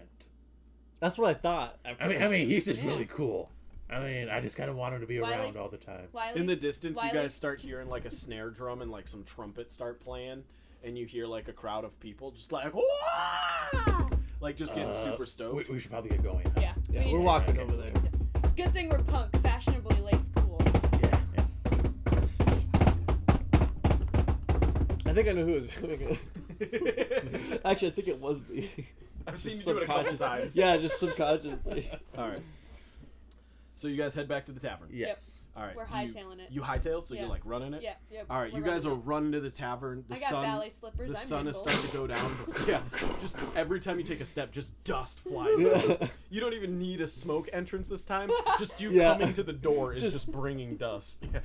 That's what I thought. I mean, he's just Yeah. really cool. I mean, I just kind of want him to be Wiley? around all the time. Wylee? In the distance, you Wylee? guys start hearing like a snare drum and like some trumpet start playing, and you hear like a crowd of people just like, "Wah!" Like just getting super stoked. We should probably get going. Huh? Yeah. we Yeah, need we're to- walking over there. Good thing we're punk. Fashionably late's cool. Yeah. I think I know who was doing it. Actually, I think it was me. I've seen you Just do it a couple subconscious- times. Yeah, just subconsciously. All right. So you guys head back to the tavern. Yes. All right. We're do you- hightailing it. You hightail, so Yeah. you're like running it. Yeah. Yep. All right. we're You guys are running running to the tavern. The I got sun. ballet slippers. The I'm sun is nimble. starting to go down. But yeah. Just every time you take a step, just dust flies out. You don't even need a smoke entrance this time. Just you Yeah. coming to the door is Just- just bringing dust. Yeah.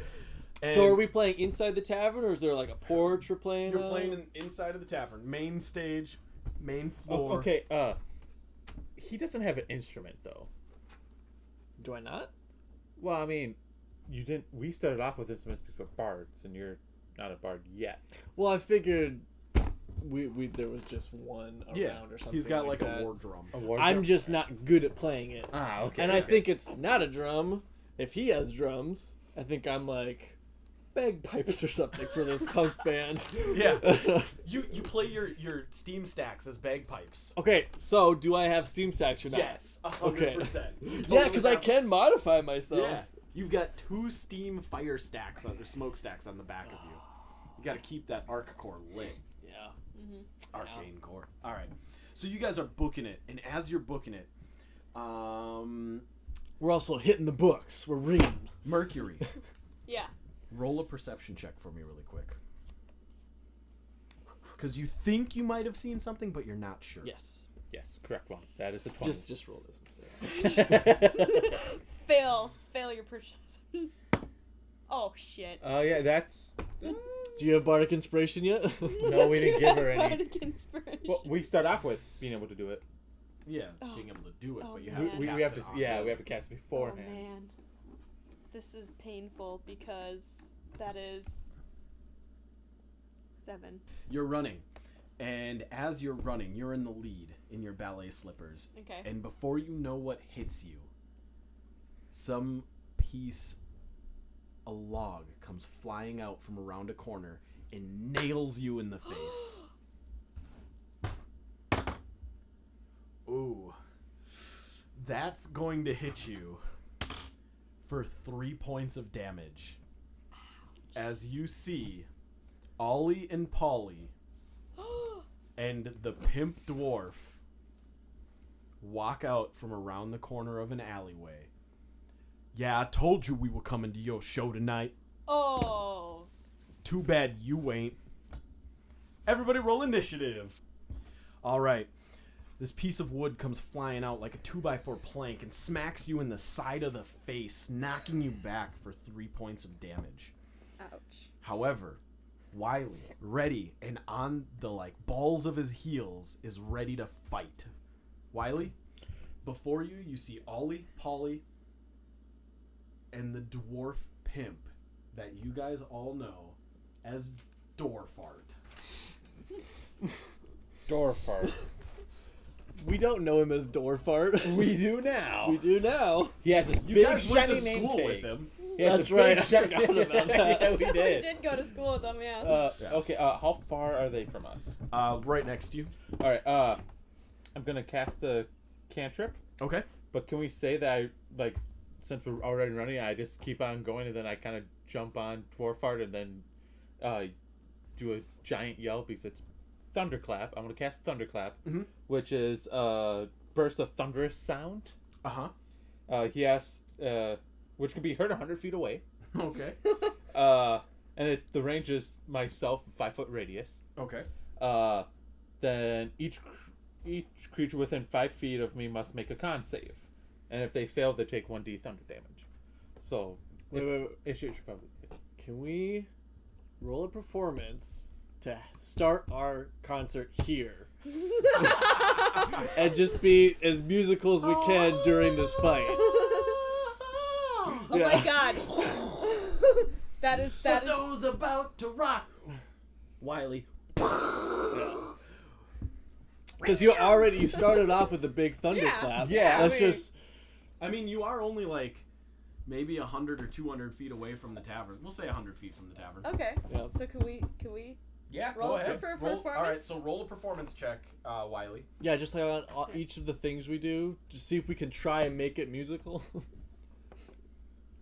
And So are we playing inside the tavern, or is there like a porch we're playing? You're on? playing inside of the tavern, main stage, main Oh, floor. okay. He doesn't have an instrument though. Do I not? Well, I mean, you didn't. We started off with instruments because we're bards, and you're not a bard yet. Well, I figured we there was just one around Yeah, or something. he's got like that. a war drum. A war I'm drum? just not good at playing it. Ah, okay. And I okay. think it's not a drum. If he has drums, I think I'm like bagpipes or something for this punk band. Yeah, you play your steam stacks as bagpipes. Okay, so do I have steam stacks or not? Yes, 100%. Okay. You Yeah, totally because I have- can modify myself. Yeah, you've got 2 steam fire stacks or smoke stacks on the back of you. You got to keep that arc core lit. Yeah. Arcane core. All right, so you guys are booking it, and as you're booking it, We're also hitting the books. We're reading. Mercury, Yeah. roll a perception check for me really quick. Because you think you might have seen something, but you're not sure. Yes. Yes, correct one. That is a 20. Just roll this instead. Fail your perception. Oh shit. Yeah, that's. Do you have bardic inspiration yet? No, we didn't give her any. Bardic inspiration. Well, we start off with being able to do it. Yeah, Oh. being able to do it, Oh, but you man. have to We cast have it to. on Yeah, roll. we have to cast it Oh beforehand. man. This is painful because that is 7. You're running, and as you're running, you're in the lead in your ballet slippers. Okay. And before you know what hits you, some piece, a log, comes flying out from around a corner and nails you in the face. Ooh. That's going to hit you for 3 points of damage. As you see Ollie and Polly and the pimp dwarf walk out from around the corner of an alleyway. Yeah, I told you we were coming to your show tonight. Oh. Too bad you ain't. Everybody roll initiative. All right. This piece of wood comes flying out like a 2x4 plank and smacks you in the side of the face, knocking you back for 3 points of damage. Ouch. However, Wylee, ready and on the balls of his heels, is ready to fight. Wylee, before you, you see Ollie, Polly, and the dwarf pimp that you guys all know as Doorfart. Doorfart. We don't know him as Doorfart. We do now. We do now. He has this You big guys went shiny to name school tag. with him. He has That's this big right, I shiny- forgot about that. Yeah, we We did. did go to school with them, yeah. Yeah. Okay, how far are they from us? Right next to you. All right, I'm gonna cast a cantrip, Okay. but can we say that since we're already running, I just keep on going and then I kind of jump on Dwarfart and then do a giant yell because it's Thunderclap. I'm gonna cast Thunderclap, which is burst of thunderous sound. He has which can be heard 100 feet away. Okay. And the range is myself 5 foot radius. Okay. then each creature within 5 feet of me must make a con save, and if they fail, they take 1d thunder damage. So Wait. it should probably. Can we roll a performance to start our concert here? And just be as musical as we can during this fight. Oh my god. that is For those about to rock. Wylee. Because you already started off with the big thunderclap. Yeah, Let's I mean- just. I mean, you are only like maybe 100 or 200 feet away from the tavern. We'll say 100 feet from the tavern. Okay. Yeah. So can we Yeah, Roll go ahead. for Roll, all right, performance? so roll a performance check, Wylee. Yeah, just like on each of the things we do, just see if we can try and make it musical.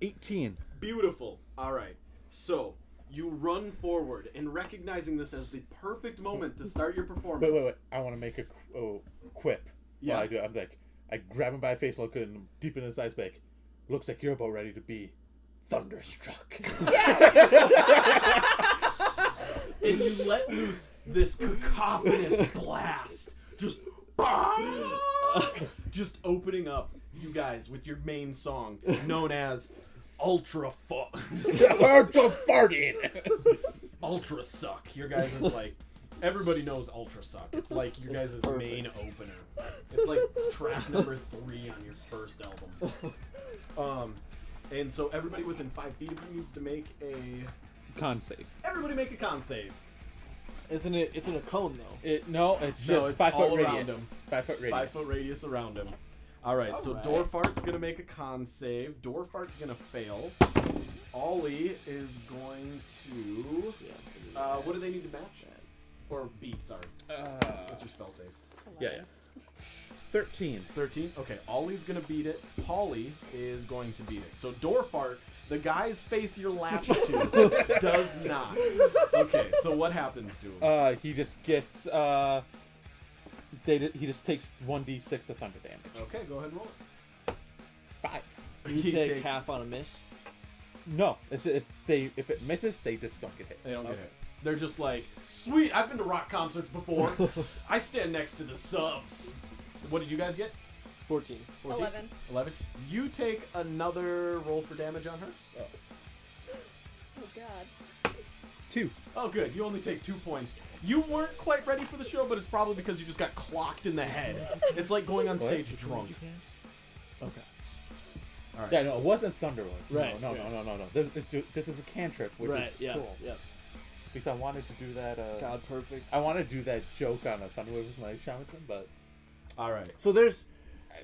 18. Beautiful. All right. So you run forward, and recognizing this as the perfect moment to start your performance. Wait. I want to make a quip. Yeah. While I do. I'm like, I grab him by the face, look at him deep in his eyes, like, looks like you're about ready to be thunderstruck. And you let loose this cacophonous blast, just opening up you guys with your main song known as Ultra farting. Ultra Suck. Your guys is like everybody knows Ultra Suck. It's like your guys' main opener. It's like track number 3 on your first album. And so everybody within 5 feet of you needs to make a. Con save. Everybody make a con save. Isn't it? It's in a cone though. It's No, just it's 5 foot all around radius. 5 foot radius. 5 foot radius around him. Alright, so Alright. Dorfart's gonna make a con save. Dorfart's gonna fail. Ollie is going to. What do they need to match? Or beat, sorry. What's your spell save? Yeah. 13. 13? Okay, Ollie's gonna beat it. Polly is going to beat it. So Dorfart, the guy's face you're latched to, does not. Okay, so what happens to him? He just gets he just takes 1d6 of thunder damage. Okay, go ahead and roll it. 5. You He take takes- half on a miss. No, if it misses, they just don't get hit. They don't get hit. They're just like, sweet, I've been to rock concerts before. I stand next to the subs. What did you guys get? 14. 11. 11. You take another roll for damage on her. Oh god. 2. Oh, good. You only take 2 points. You weren't quite ready for the show, but it's probably because you just got clocked in the head. It's like going on stage drunk. Okay. All right. Yeah, no, it wasn't Thunderlord. Right, No. This is a cantrip, which Right. is Yeah. cool. Yeah. Because I wanted to do that. God, perfect. I want to do that joke on a Thunderwave with my shamanism, but All right. So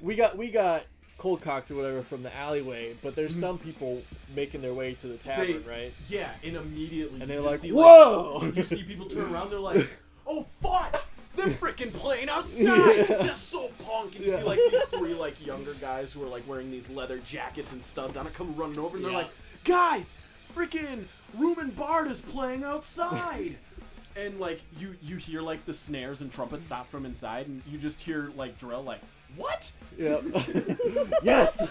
we got cold cocked or whatever from the alleyway, but there's some people making their way to the tavern, right? Yeah, and immediately And you they're just like, see, "Whoa!" you see people turn around, they're like, oh, fuck! They're freaking playing outside! That's so punk! And you see, like, these 3, like, younger guys who are, like, wearing these leather jackets and studs on it come running over, and they're Yeah. like, guys! Freaking Ruben Bard is playing outside! And, like, you hear, like, the snares and trumpets stop from inside, and you just hear, like, Drell, like, what? Yep. Yes.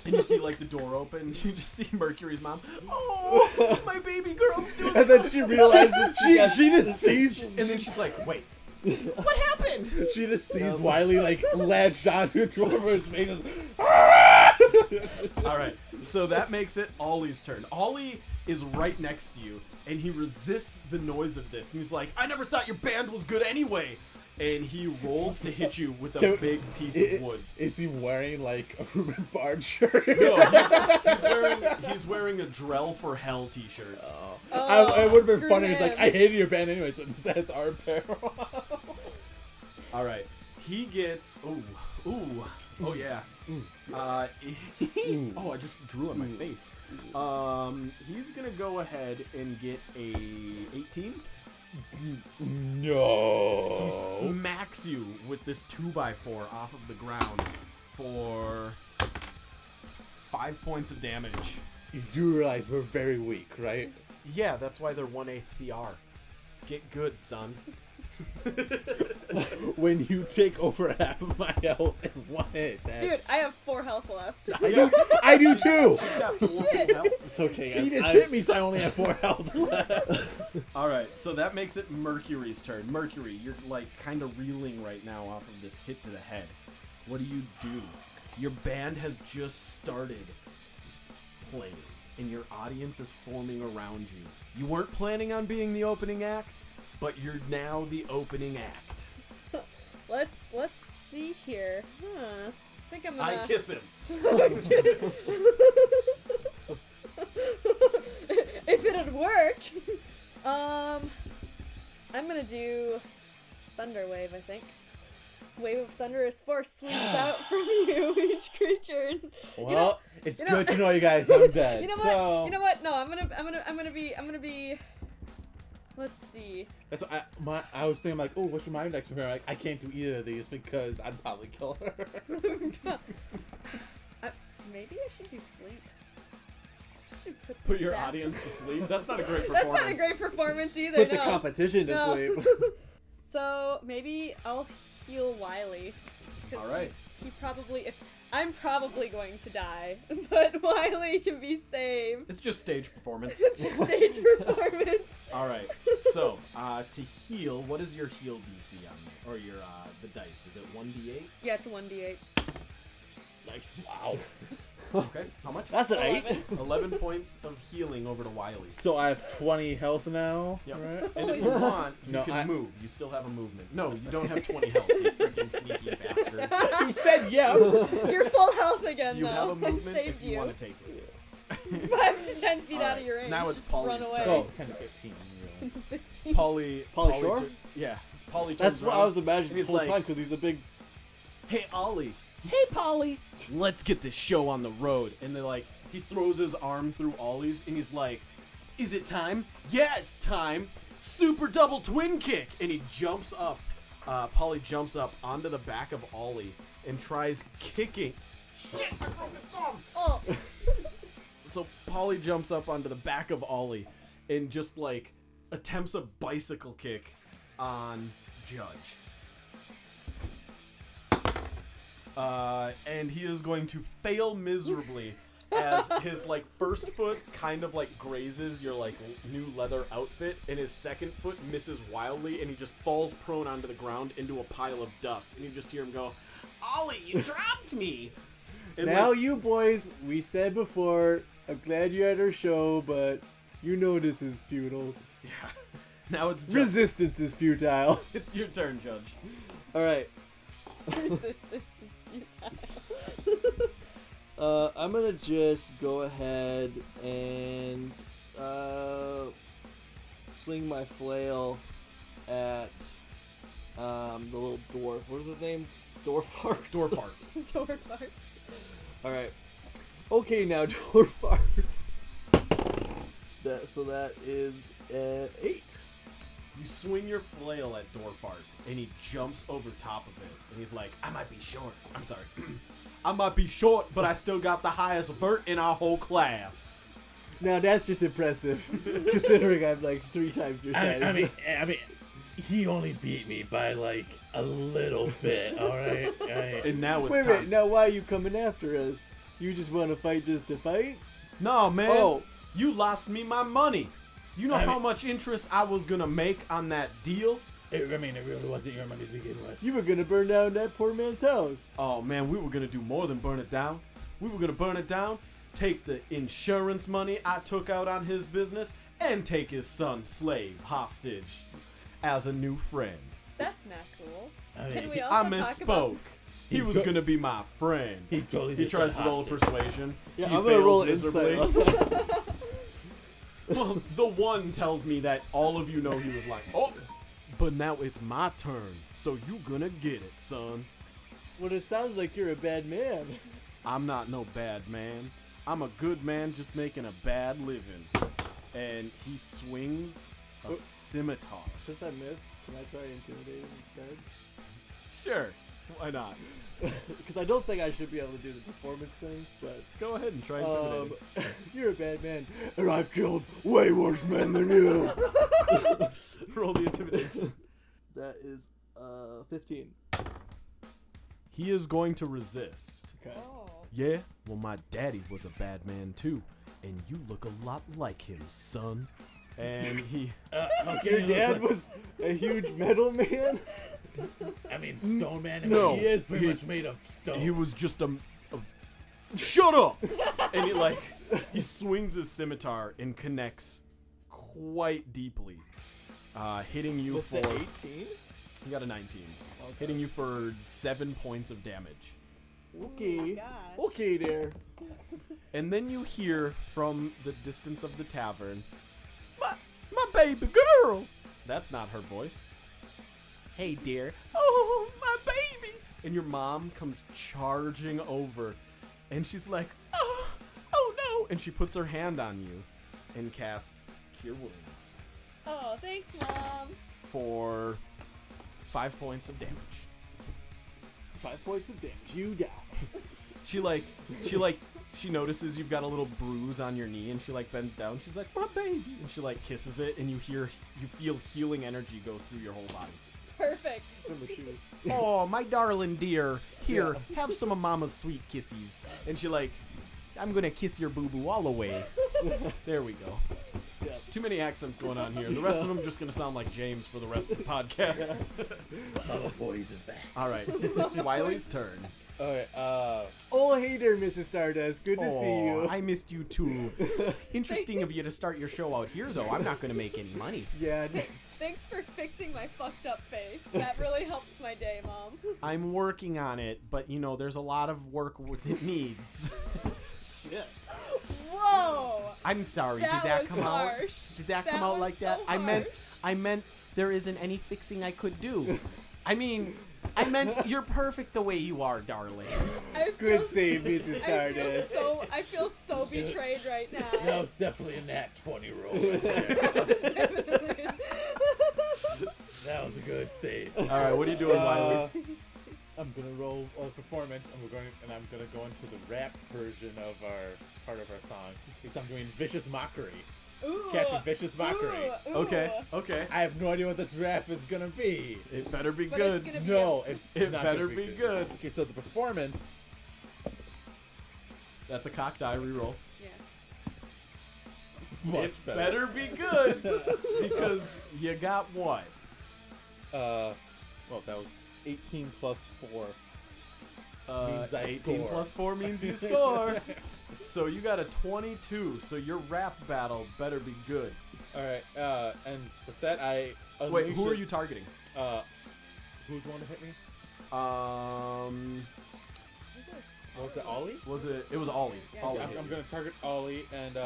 And you see, like, the door open, and you just see Mercury's mom. Oh, my baby girl's doing And then she realizes she just sees And then she's like, wait, what happened? she just sees Wylee like latched onto a dwarf's face. All right, so that makes it Ollie's turn. Ollie is right next to you, and he resists the noise of this. And he's like, I never thought your band was good anyway. And he rolls to hit you with a big piece of wood. Is he wearing like a Ruben Bard shirt? No, he's wearing a Drell for Hell t-shirt. It would have been screw funny. It's like, him. I hated your band anyway, so instead it's our apparel. All right, he gets. Oh yeah. Oh, I just drew on my face. He's gonna go ahead and get a 18. No. He smacks you with this 2x4 off of the ground for 5 points of damage. You do realize we're very weak, right? Yeah, that's why they're 1 ACR. Get good, son. when you take over half of my health in one hit. Dude, I have 4 health left. I do too. She's got 4 full health. It's okay, guys. He just hit me, so I only have 4 health left. All right, so that makes it Mercury's turn. Mercury, you're like kind of reeling right now off of this hit to the head. What do? Your band has just started playing, and your audience is forming around you. You weren't planning on being the opening act, but you're now the opening act. Let's see here. I think I'm gonna. I kiss him. If it'd work. I'm gonna do Thunder Wave, I think. Wave of thunderous force swings out from you, each creature. And, Well, it's good to know you guys. I'm dead. You know what? So You know what? No, I'm gonna be. Let's see. that's what I was thinking, like, oh, what's your mind next to her? Like, I can't do either of these because I'd probably kill her. Maybe I should do sleep. I should Put your this ass- audience to sleep. That's not a great That's performance. not a great performance either. Put the no. competition to No. sleep. So maybe I'll heal Wylee. 'Cause All right. He probably. I'm probably going to die, but Wylee can be saved. It's just stage performance. It's just stage performance. All right. So, to heal, what is your heal DC on there? Or your the dice? Is it 1d8? Yeah, it's a 1d8. Nice. Wow. Okay. How much? That's an 8. 11 points of healing over to Wylee. So I have 20 health now. Yep. Right? And if you want, you No, can move. You still have a movement. No, you don't have 20 health, you freaking sneaky bastard. He said yeah. You're full health again, You though. have a movement I saved if you want to take it. 5 to 10 feet All out right, of your range. now it's Just Polly's run turn. away. Oh, 10 to 15. Really. 15. Polly Shore? Yeah. Polly That's turns what I around. was imagining and this he's whole like, time because he's a big. Hey, Ollie. Hey, Polly. Let's get this show on the road. And they're like, he throws his arm through Ollie's, and he's like, is it time? Yeah, it's time. Super double twin kick. And he jumps up. Polly jumps up onto the back of Ollie and tries kicking. Shit, I broke the thumb. Oh. So Polly jumps up onto the back of Ollie and just like attempts a bicycle kick on Judge. And he is going to fail miserably as his like first foot kind of like grazes your like new leather outfit, and his second foot misses wildly, and he just falls prone onto the ground into a pile of dust. And you just hear him go, "Ollie, you dropped me!" And Now, like, you boys, we said before, I'm glad you're at our show, but you know this is futile. yeah. Now it's Resistance is futile. It's your turn, Judge. Alright. Resistance is futile. I'm gonna just go ahead and swing my flail at the little dwarf. What is his name? Dwarfart? Dwarfart. Door fart. Alright. Okay, now Dwarfart. So that is 8. You swing your flail at Dwarfart, and he jumps over top of it, and he's like, I might be short. I'm sorry. I might be short, but I still got the highest vert in our whole class. Now that's just impressive, considering I'm like 3 times your size. I mean, he only beat me by like a little bit. All right. And now it's Wait, time. now why are you coming after us? You just want to fight just to fight? No, man. Oh. You lost me my money. You know I how mean- much interest I was going to make on that deal? It really wasn't your money to begin with. You were gonna burn down that poor man's house. Oh, man, we were going to do more than burn it down. We were going to burn it down, take the insurance money I took out on his business, and take his son, Slave, hostage as a new friend. That's not cool. I mean, Can we I also talk about... misspoke. He was going to be my friend. He totally He did tries say to roll hostage. persuasion. Yeah, He I'm gonna fails roll miserably. insight. Well, the one tells me that all of you know he was like, oh, but now it's my turn, so you gonna get it, son. Well, it sounds like you're a bad man. I'm not no bad man. I'm a good man just making a bad living. And he swings a scimitar. Since I missed, can I try intimidating instead? Sure, why not? Because I don't think I should be able to do the performance thing, but Go ahead and try intimidating. you're a bad man, and I've killed way worse men than you. Roll the intimidation. That is 15. He is going to resist. Okay. Oh. Yeah, well, my daddy was a bad man too, and you look a lot like him, son. And he, Your dad was a huge metal man? I mean, Stone Man. No, He is pretty he- much made of stone. he was just a shut up. And he swings his scimitar and connects quite deeply, hitting you With for. the 18? You got a 19, Okay. hitting you for 7 points of damage. Okay. gosh. Okay there. And then you hear from the distance of the tavern, my baby girl. That's not her voice. Hey, dear. Oh, my baby. And your mom comes charging over, and she's like, oh no. And she puts her hand on you and casts Cure Wounds Oh, thanks, Mom. for 5 points of damage. 5 points of damage. You die. She notices you've got a little bruise on your knee, and she bends down. She's like, my baby, and she kisses it, and you feel healing energy go through your whole body. Perfect. From the shoes. Oh, my darling dear, here, have some of Mama's sweet kisses. And she I'm gonna kiss your boo boo all away. There we go. Yeah. Too many accents going on here. The rest of them just gonna sound like James for the rest of the podcast. Oh, boys is back. All right, Wylee's turn. Alright, oh, hey there, Mrs. Stardust. Good to see you. I missed you too. Interesting of you to start your show out here, though. I'm not gonna make any money. Yeah. Thanks for fixing my fucked up face. That really helps my day, Mom. I'm working on it, but there's a lot of work it needs. Shit. Whoa! I'm sorry. That Did that was come out? harsh. Did that come That out was like that? so I meant there isn't any fixing I could do. I meant you're perfect the way you are, darling. I Good feel- save, Mrs. Stardust. I feel so betrayed right now. That was definitely a nat 20 roll. Right there. That was a good save. All right, what are you doing, Wylee? I'm gonna roll a performance, and I'm gonna go into the rap version of our part of our song. Because I'm doing vicious mockery. Ooh, Catching vicious mockery. ooh. Okay. I have no idea what this rap is gonna be. It better be But good. it's gonna be No, it's It not better gonna be good. Okay, so the performance. That's a cock die reroll. Yeah. Much It better. better be good because you got what? Well, that was 18 plus 4. Means I 18 score. plus 4 means you score. So you got a 22. So your rap battle better be good. All right, and with that, I Wait, unleash who are it- you targeting? Who's the one to hit me? What was it, Ollie? Was it? It was Ollie. Yeah. Ollie. I'm gonna target Ollie, and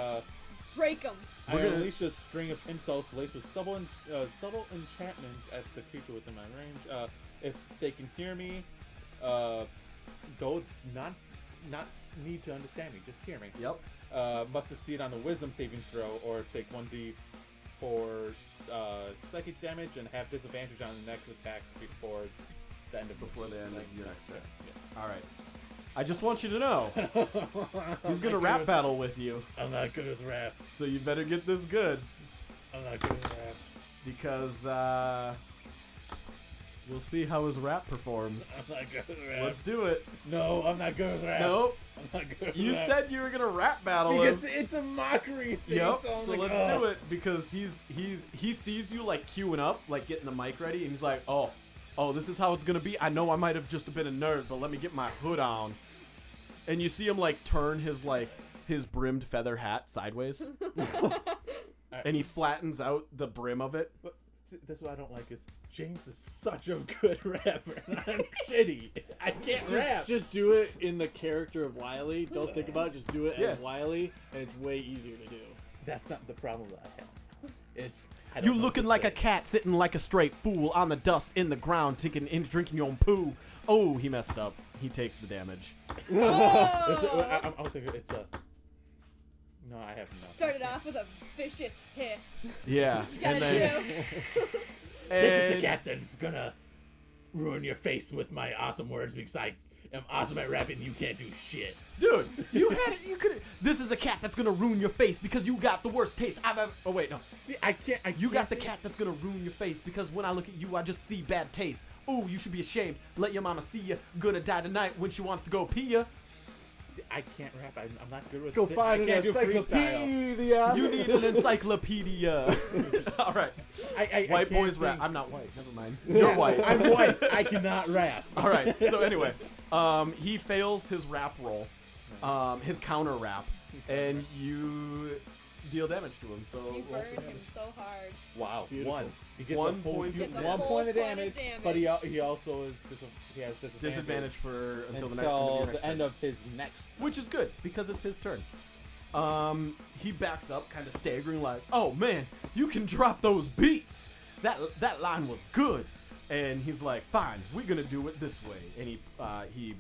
Break them. I We're gonna- unleash a string of insults laced with subtle enchantments at the creature within my range. If they can hear me, go not need to understand me, just hear me. Yep. Must succeed on the wisdom saving throw or take 1d for psychic damage and have disadvantage on the next attack before the end of Before the end of your next turn. Yeah. All right. I just want you to know he's gonna rap battle with you, I'm not good with rap. so you better get this good I'm not good with rap. because we'll see how his rap performs. I'm not good with rap. Let's do it. No, I'm not good with rap. Nope. I'm not good with You rap. said you were gonna rap battle him. because it's a mockery thing. Yep. So, I'm So like, let's "Ugh." do it because he sees you queuing up, getting the mic ready, and he's like, oh, this is how it's gonna be. I know I might have just been a nerd, but let me get my hood on. And you see him turn his brimmed feather hat sideways, and he flattens out the brim of it. But see, that's what I don't like is James is such a good rapper, and I'm shitty. I can't rap. Just do it in the character of Wylee. Don't think about it. Just do it Yeah. as Wylee, and it's way easier to do. That's not the problem that I have. It's I You don't know looking this like a thing. cat sitting like a straight fool on the dust in the ground, drinking your own poo. Oh, he messed up. He takes the damage. There's a- I'm thinking it's a. No, I have no. Started off with a vicious hiss. Yeah, You gotta do. This is the cat that's gonna ruin your face with my awesome words because I am awesome at rapping. You can't do shit. Dude, you had it. You could. This is a cat that's gonna ruin your face because you got the worst taste I've ever. Oh wait, no. See, I can't. You got the cat that's gonna ruin your face because when I look at you, I just see bad taste. Ooh, you should be ashamed. Let your mama see ya. Gonna die tonight when she wants to go pee ya. See, I can't rap. I'm not good with. Go it. find I an can't do freestyle. encyclopedia. You need an encyclopedia. All right. I White can't boys rap. think. I'm not white. Never mind. You're white. I'm white. I cannot rap. All right. So anyway, he fails his rap roll, his counter rap, and you deal damage to him. So You roll for burned him damage. so hard. Wow. Beautiful. One. He gets 1 a full point. point. Gets a 1 full point of point of damage. damage. But he also is he has Disadvantage for until the until next the end turn. of his next. Which is good because it's his turn. He backs up, kind of staggering, like, "Oh man, you can drop those beats. That line was good." And he's like, "Fine, we're gonna do it this way." And he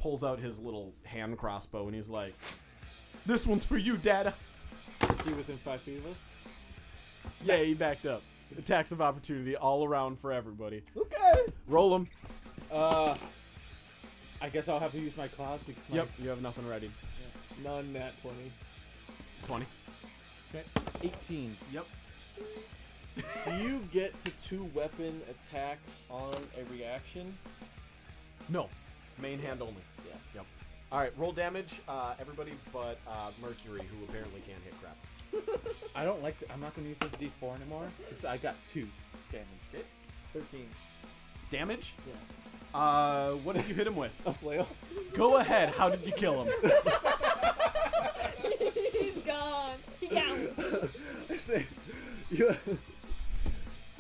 pulls out his little hand crossbow and he's like, "This one's for you, Dada." Is he within 5 feet of us? Yeah, he backed up. Attacks of opportunity all around for everybody. Okay. Roll him. I guess I'll have to use my claws because my Yep, you have nothing ready. None nat 20. 20. Okay. 18. Yep. Do you get to 2-weapon attack on a reaction? No. Main hand only. Yeah. Yep. All right, roll damage, everybody but Mercury, who apparently can't hit crap. I don't like. I'm not gonna use this D4 anymore because I got 2 damage. Hit? 13. Damage? Yeah. What did you hit him with? A flail. Go ahead. How did you kill him? He's gone. He gone. I say, you.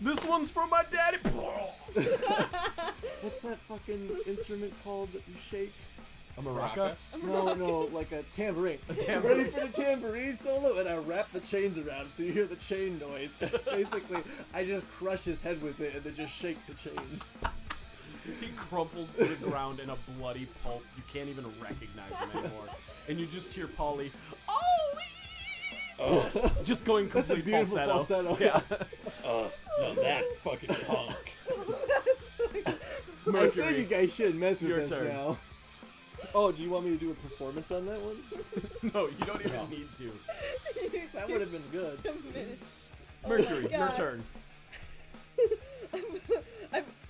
This one's for my daddy. What's that fucking instrument called that you shake? A maraca? No, like a tambourine. tambourine. Ready for the tambourine solo? And I wrap the chains around so you hear the chain noise. Basically, I just crush his head with it and then just shake the chains. He crumples to the ground in a bloody pulp. You can't even recognize him anymore. And you just hear Polly, "Oh!" Just going That's a complete beautiful falsetto. falsetto. Yeah. No, that's fucking punk. I said you guys shouldn't mess with Your us turn. now. Oh, do you want me to do a performance on that one? No, you don't even need to. That would have been good. Mercury, my your God. turn.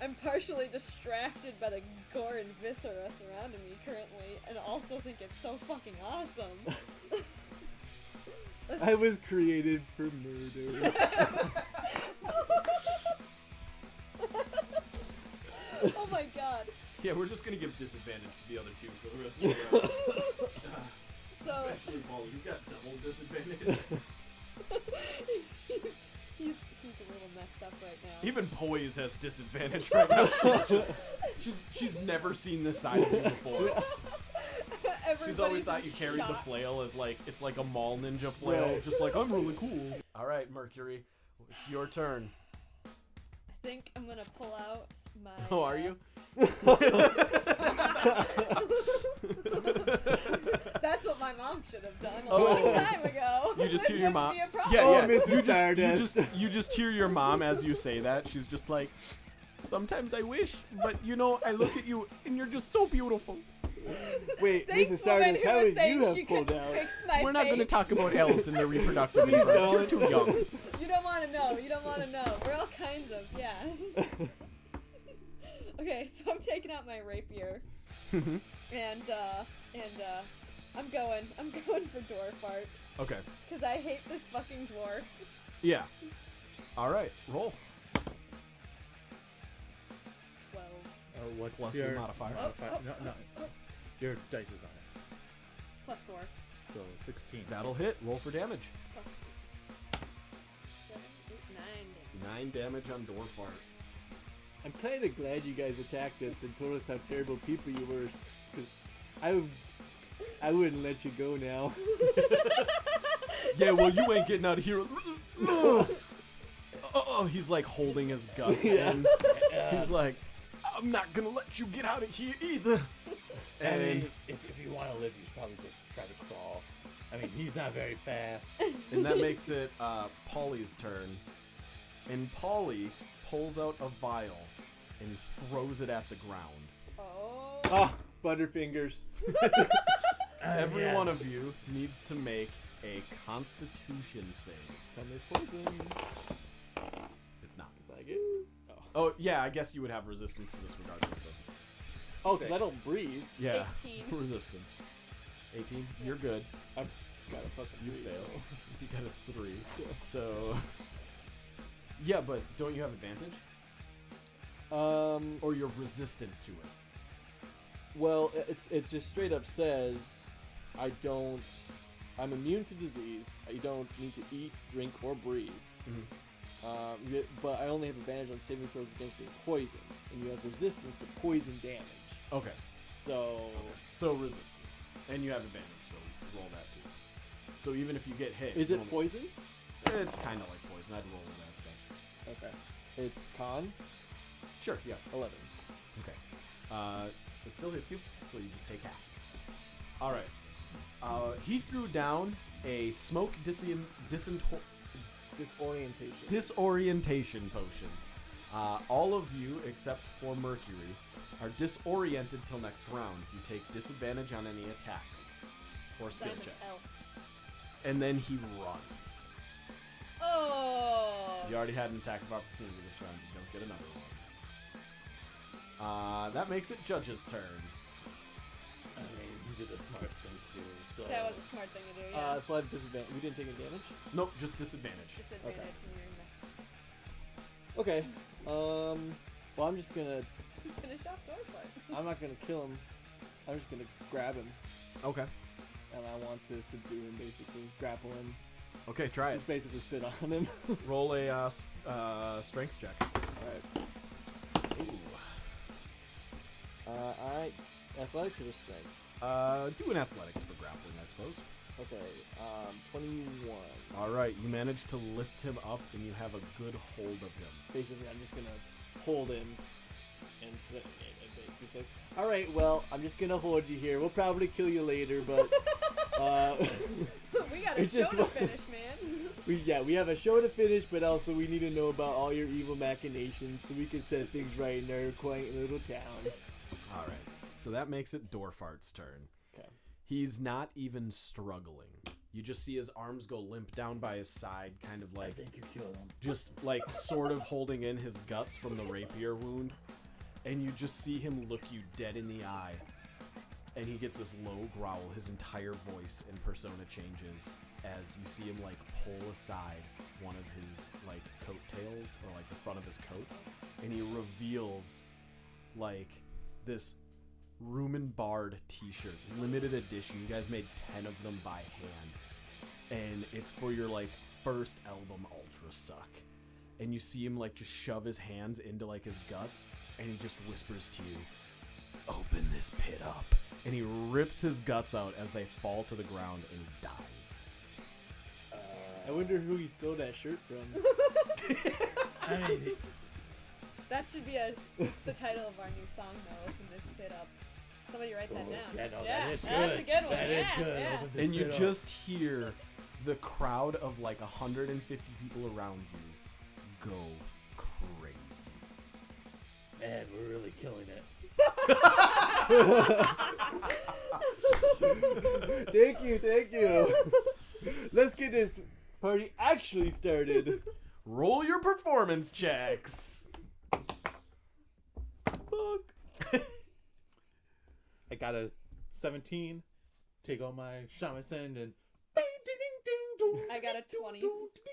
I'm partially distracted by the gore and viscera surrounding me currently, and also think it's so fucking awesome. I was created for murder. Oh my god. Yeah, we're just gonna give disadvantage to the other two for the rest of the round. So Especially Paul, you've got double disadvantage. he's a little messed up right now. Even Poise has disadvantage right now. She's never seen this side of you before. She's always thought you carried the flail as like it's like a mall ninja flail, Right. just like I'm really cool. All right, Mercury, it's your turn. I think I'm gonna pull out my. Oh, are you? That's what my mom should have done a Oh. long time ago. You just This hear your wouldn't mom. be a problem. Yeah, Oh, yeah. Mrs. Stardust. You just hear your mom as you say that. She's just like, sometimes I wish, but you know, I look at you and you're just so beautiful. Wait, Thanks, Mrs. woman Stardust, who how was would saying you have she pulled couldn't out? fix my We're not going to face. talk about elves and their reproductive info. You're too young. You don't want to know. You don't want to know. We're all kinds of, yeah. Okay, so I'm taking out my rapier, and I'm going for dwarf art Okay. because I hate this fucking dwarf. Yeah. All right. Roll. 12. What's Plus your your modifier. No. Your dice is on it. Plus 4. So 16. That'll hit. Roll for damage. Plus 7, 8, 9. 9 damage on dwarf art. I'm kind of glad you guys attacked us and told us how terrible people you were, because I wouldn't let you go now. Yeah, well, you ain't getting out of here. Oh, he's like holding his guts in. He's like, I'm not gonna let you get out of here either. I And mean, if you want to live, you should probably just try to crawl. I mean, he's not very fast. and that makes it Polly's turn. And Polly pulls out a vial and throws it at the ground. Oh. Ah, Butterfingers. Every Yeah. one of you needs to make a Constitution save. Tell me it's poison. It's not. Is that good? Oh yeah, I guess you would have resistance to this regardless. Though. Oh, because I don't breathe. Yeah, 18. resistance. 18. You're good. I've got a fucking You breathe. fail. You got a 3. So. Yeah, but don't you have advantage? Or you're resistant to it? Well, it just straight up says, I'm immune to disease. I don't need to eat, drink, or breathe. But I only have advantage on saving throws against being poisoned, and you have resistance to poison damage. Okay. So Resistance. And you have advantage, so roll that too. So even if you get hit. is you it won't- poison? It's kind of like poison. I'd roll it as such. Okay. It's con Sure, yeah. 11. Okay. It still hits you, so you just take half. Alright. He threw down a smoke disorientation potion. All of you, except for Mercury, are disoriented till next round. You take disadvantage on any attacks or skill Diamond checks. elf. And then he runs. Oh. You already had an attack of opportunity this round. You don't get another one. That makes it Judge's turn. I mean, you did a smart thing too. So That was a smart thing to do. Yeah. So I have disadvantage. We didn't take any damage? Nope, just disadvantage. Disadvantage okay. when you're next. Okay. Well, I'm just gonna. Finish off door part. I'm not gonna kill him. I'm just gonna grab him, Okay. and I want to subdue him, basically grapple him. Okay, try it. Just basically sit on him. Roll a strength check. Alright. Alright. Athletics or strength? Do an athletics for grappling, I suppose. Okay. 21. All right, you manage to lift him up, and you have a good hold of him. Basically, I'm just gonna hold him and sit. He's like, all right, well, I'm just gonna hold you here. We'll probably kill you later, but We got a It's show just to one- finish, man. we have a show to finish, but also we need to know about all your evil machinations so we can set things right in our quaint little town. All right, so that makes it Dorfart's turn. Okay. He's not even struggling. You just see his arms go limp down by his side, kind of I like think you killed him. just like sort of holding in his guts from the rapier wound. And you just see him look you dead in the eye. And he gets this low growl. His entire voice and persona changes as you see him like pull aside one of his like coattails or like the front of his coats. And he reveals like this Rumen Bard t-shirt, limited edition. You guys made 10 of them by hand. And it's for your like first album, Ultra Suck. And you see him like just shove his hands into like his guts, and he just whispers to you, "Open this pit up." And he rips his guts out as they fall to the ground, and he dies. I wonder who he stole that shirt from. I mean, That should be the title of our new song, though. Open this pit up. Somebody write that down. yeah, no, Yeah, that is good. that's a good one. That is Yeah, good. yeah. Open this And you pit up. just hear the crowd of like 150 people around you go crazy. Man, we're really killing it. Thank you. Let's get this party actually started. Roll your performance checks. Fuck. I got a 17. Take on my shamisen and. I got a 20.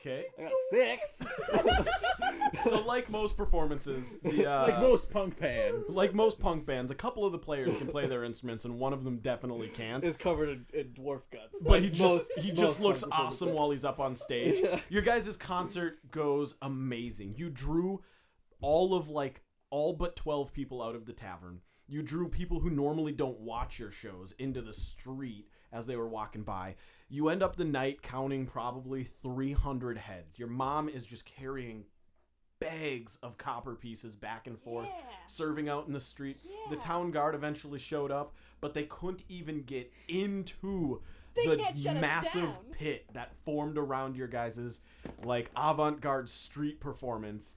Okay. I got 6. So like most performances, the Like most punk bands. like most punk bands, a couple of the players can play their instruments, and one of them definitely can't. Is covered in dwarf guts. But Like he most just looks punk awesome performances. while he's up on stage. Your guys' concert goes amazing. You drew all but 12 people out of the tavern. You drew people who normally don't watch your shows into the street as they were walking by. You end up the night counting probably 300 heads. Your mom is just carrying bags of copper pieces back and forth, Yeah. serving out in the street. The Yeah. town guard eventually showed up, but they couldn't even get into They the can't shut us massive down. pit that formed around your guys' like avant-garde street performance.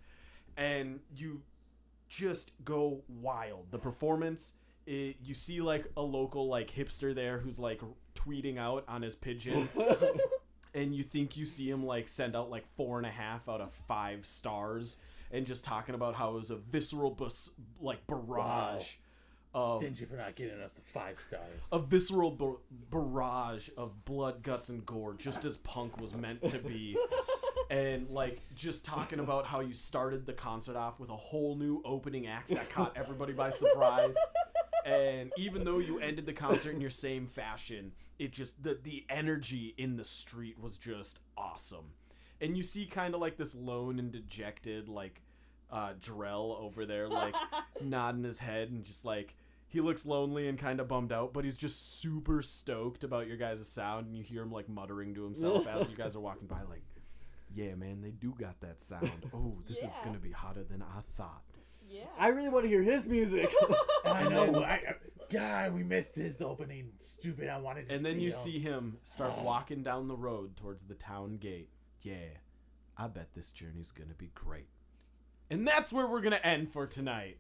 And you just go wild. The performance you see like a local like hipster there who's like tweeting out on his pigeon. And you think you see him like send out like 4.5 out of 5 stars, and just talking about how it was a visceral barrage of Stingy for not getting us the 5 stars. a visceral barrage of blood, guts, and gore, just as punk was meant to be. And like just talking about how you started the concert off with a whole new opening act that caught everybody by surprise. And even though you ended the concert in your same fashion, it just the energy in the street was just awesome. And you see kind of like this lone and dejected like Drell over there like nodding his head, and just like he looks lonely and kind of bummed out, but he's just super stoked about your guys' sound. And you hear him like muttering to himself as you guys are walking by, like, yeah, man, they do got that sound. Oh, this is gonna be hotter than I thought. Yeah. I really want to hear his music. I know. God, we missed his opening. Stupid. I wanted to. And then see you him. see him start walking down the road towards the town gate. Yeah, I bet this journey's gonna be great. And that's where we're gonna end for tonight.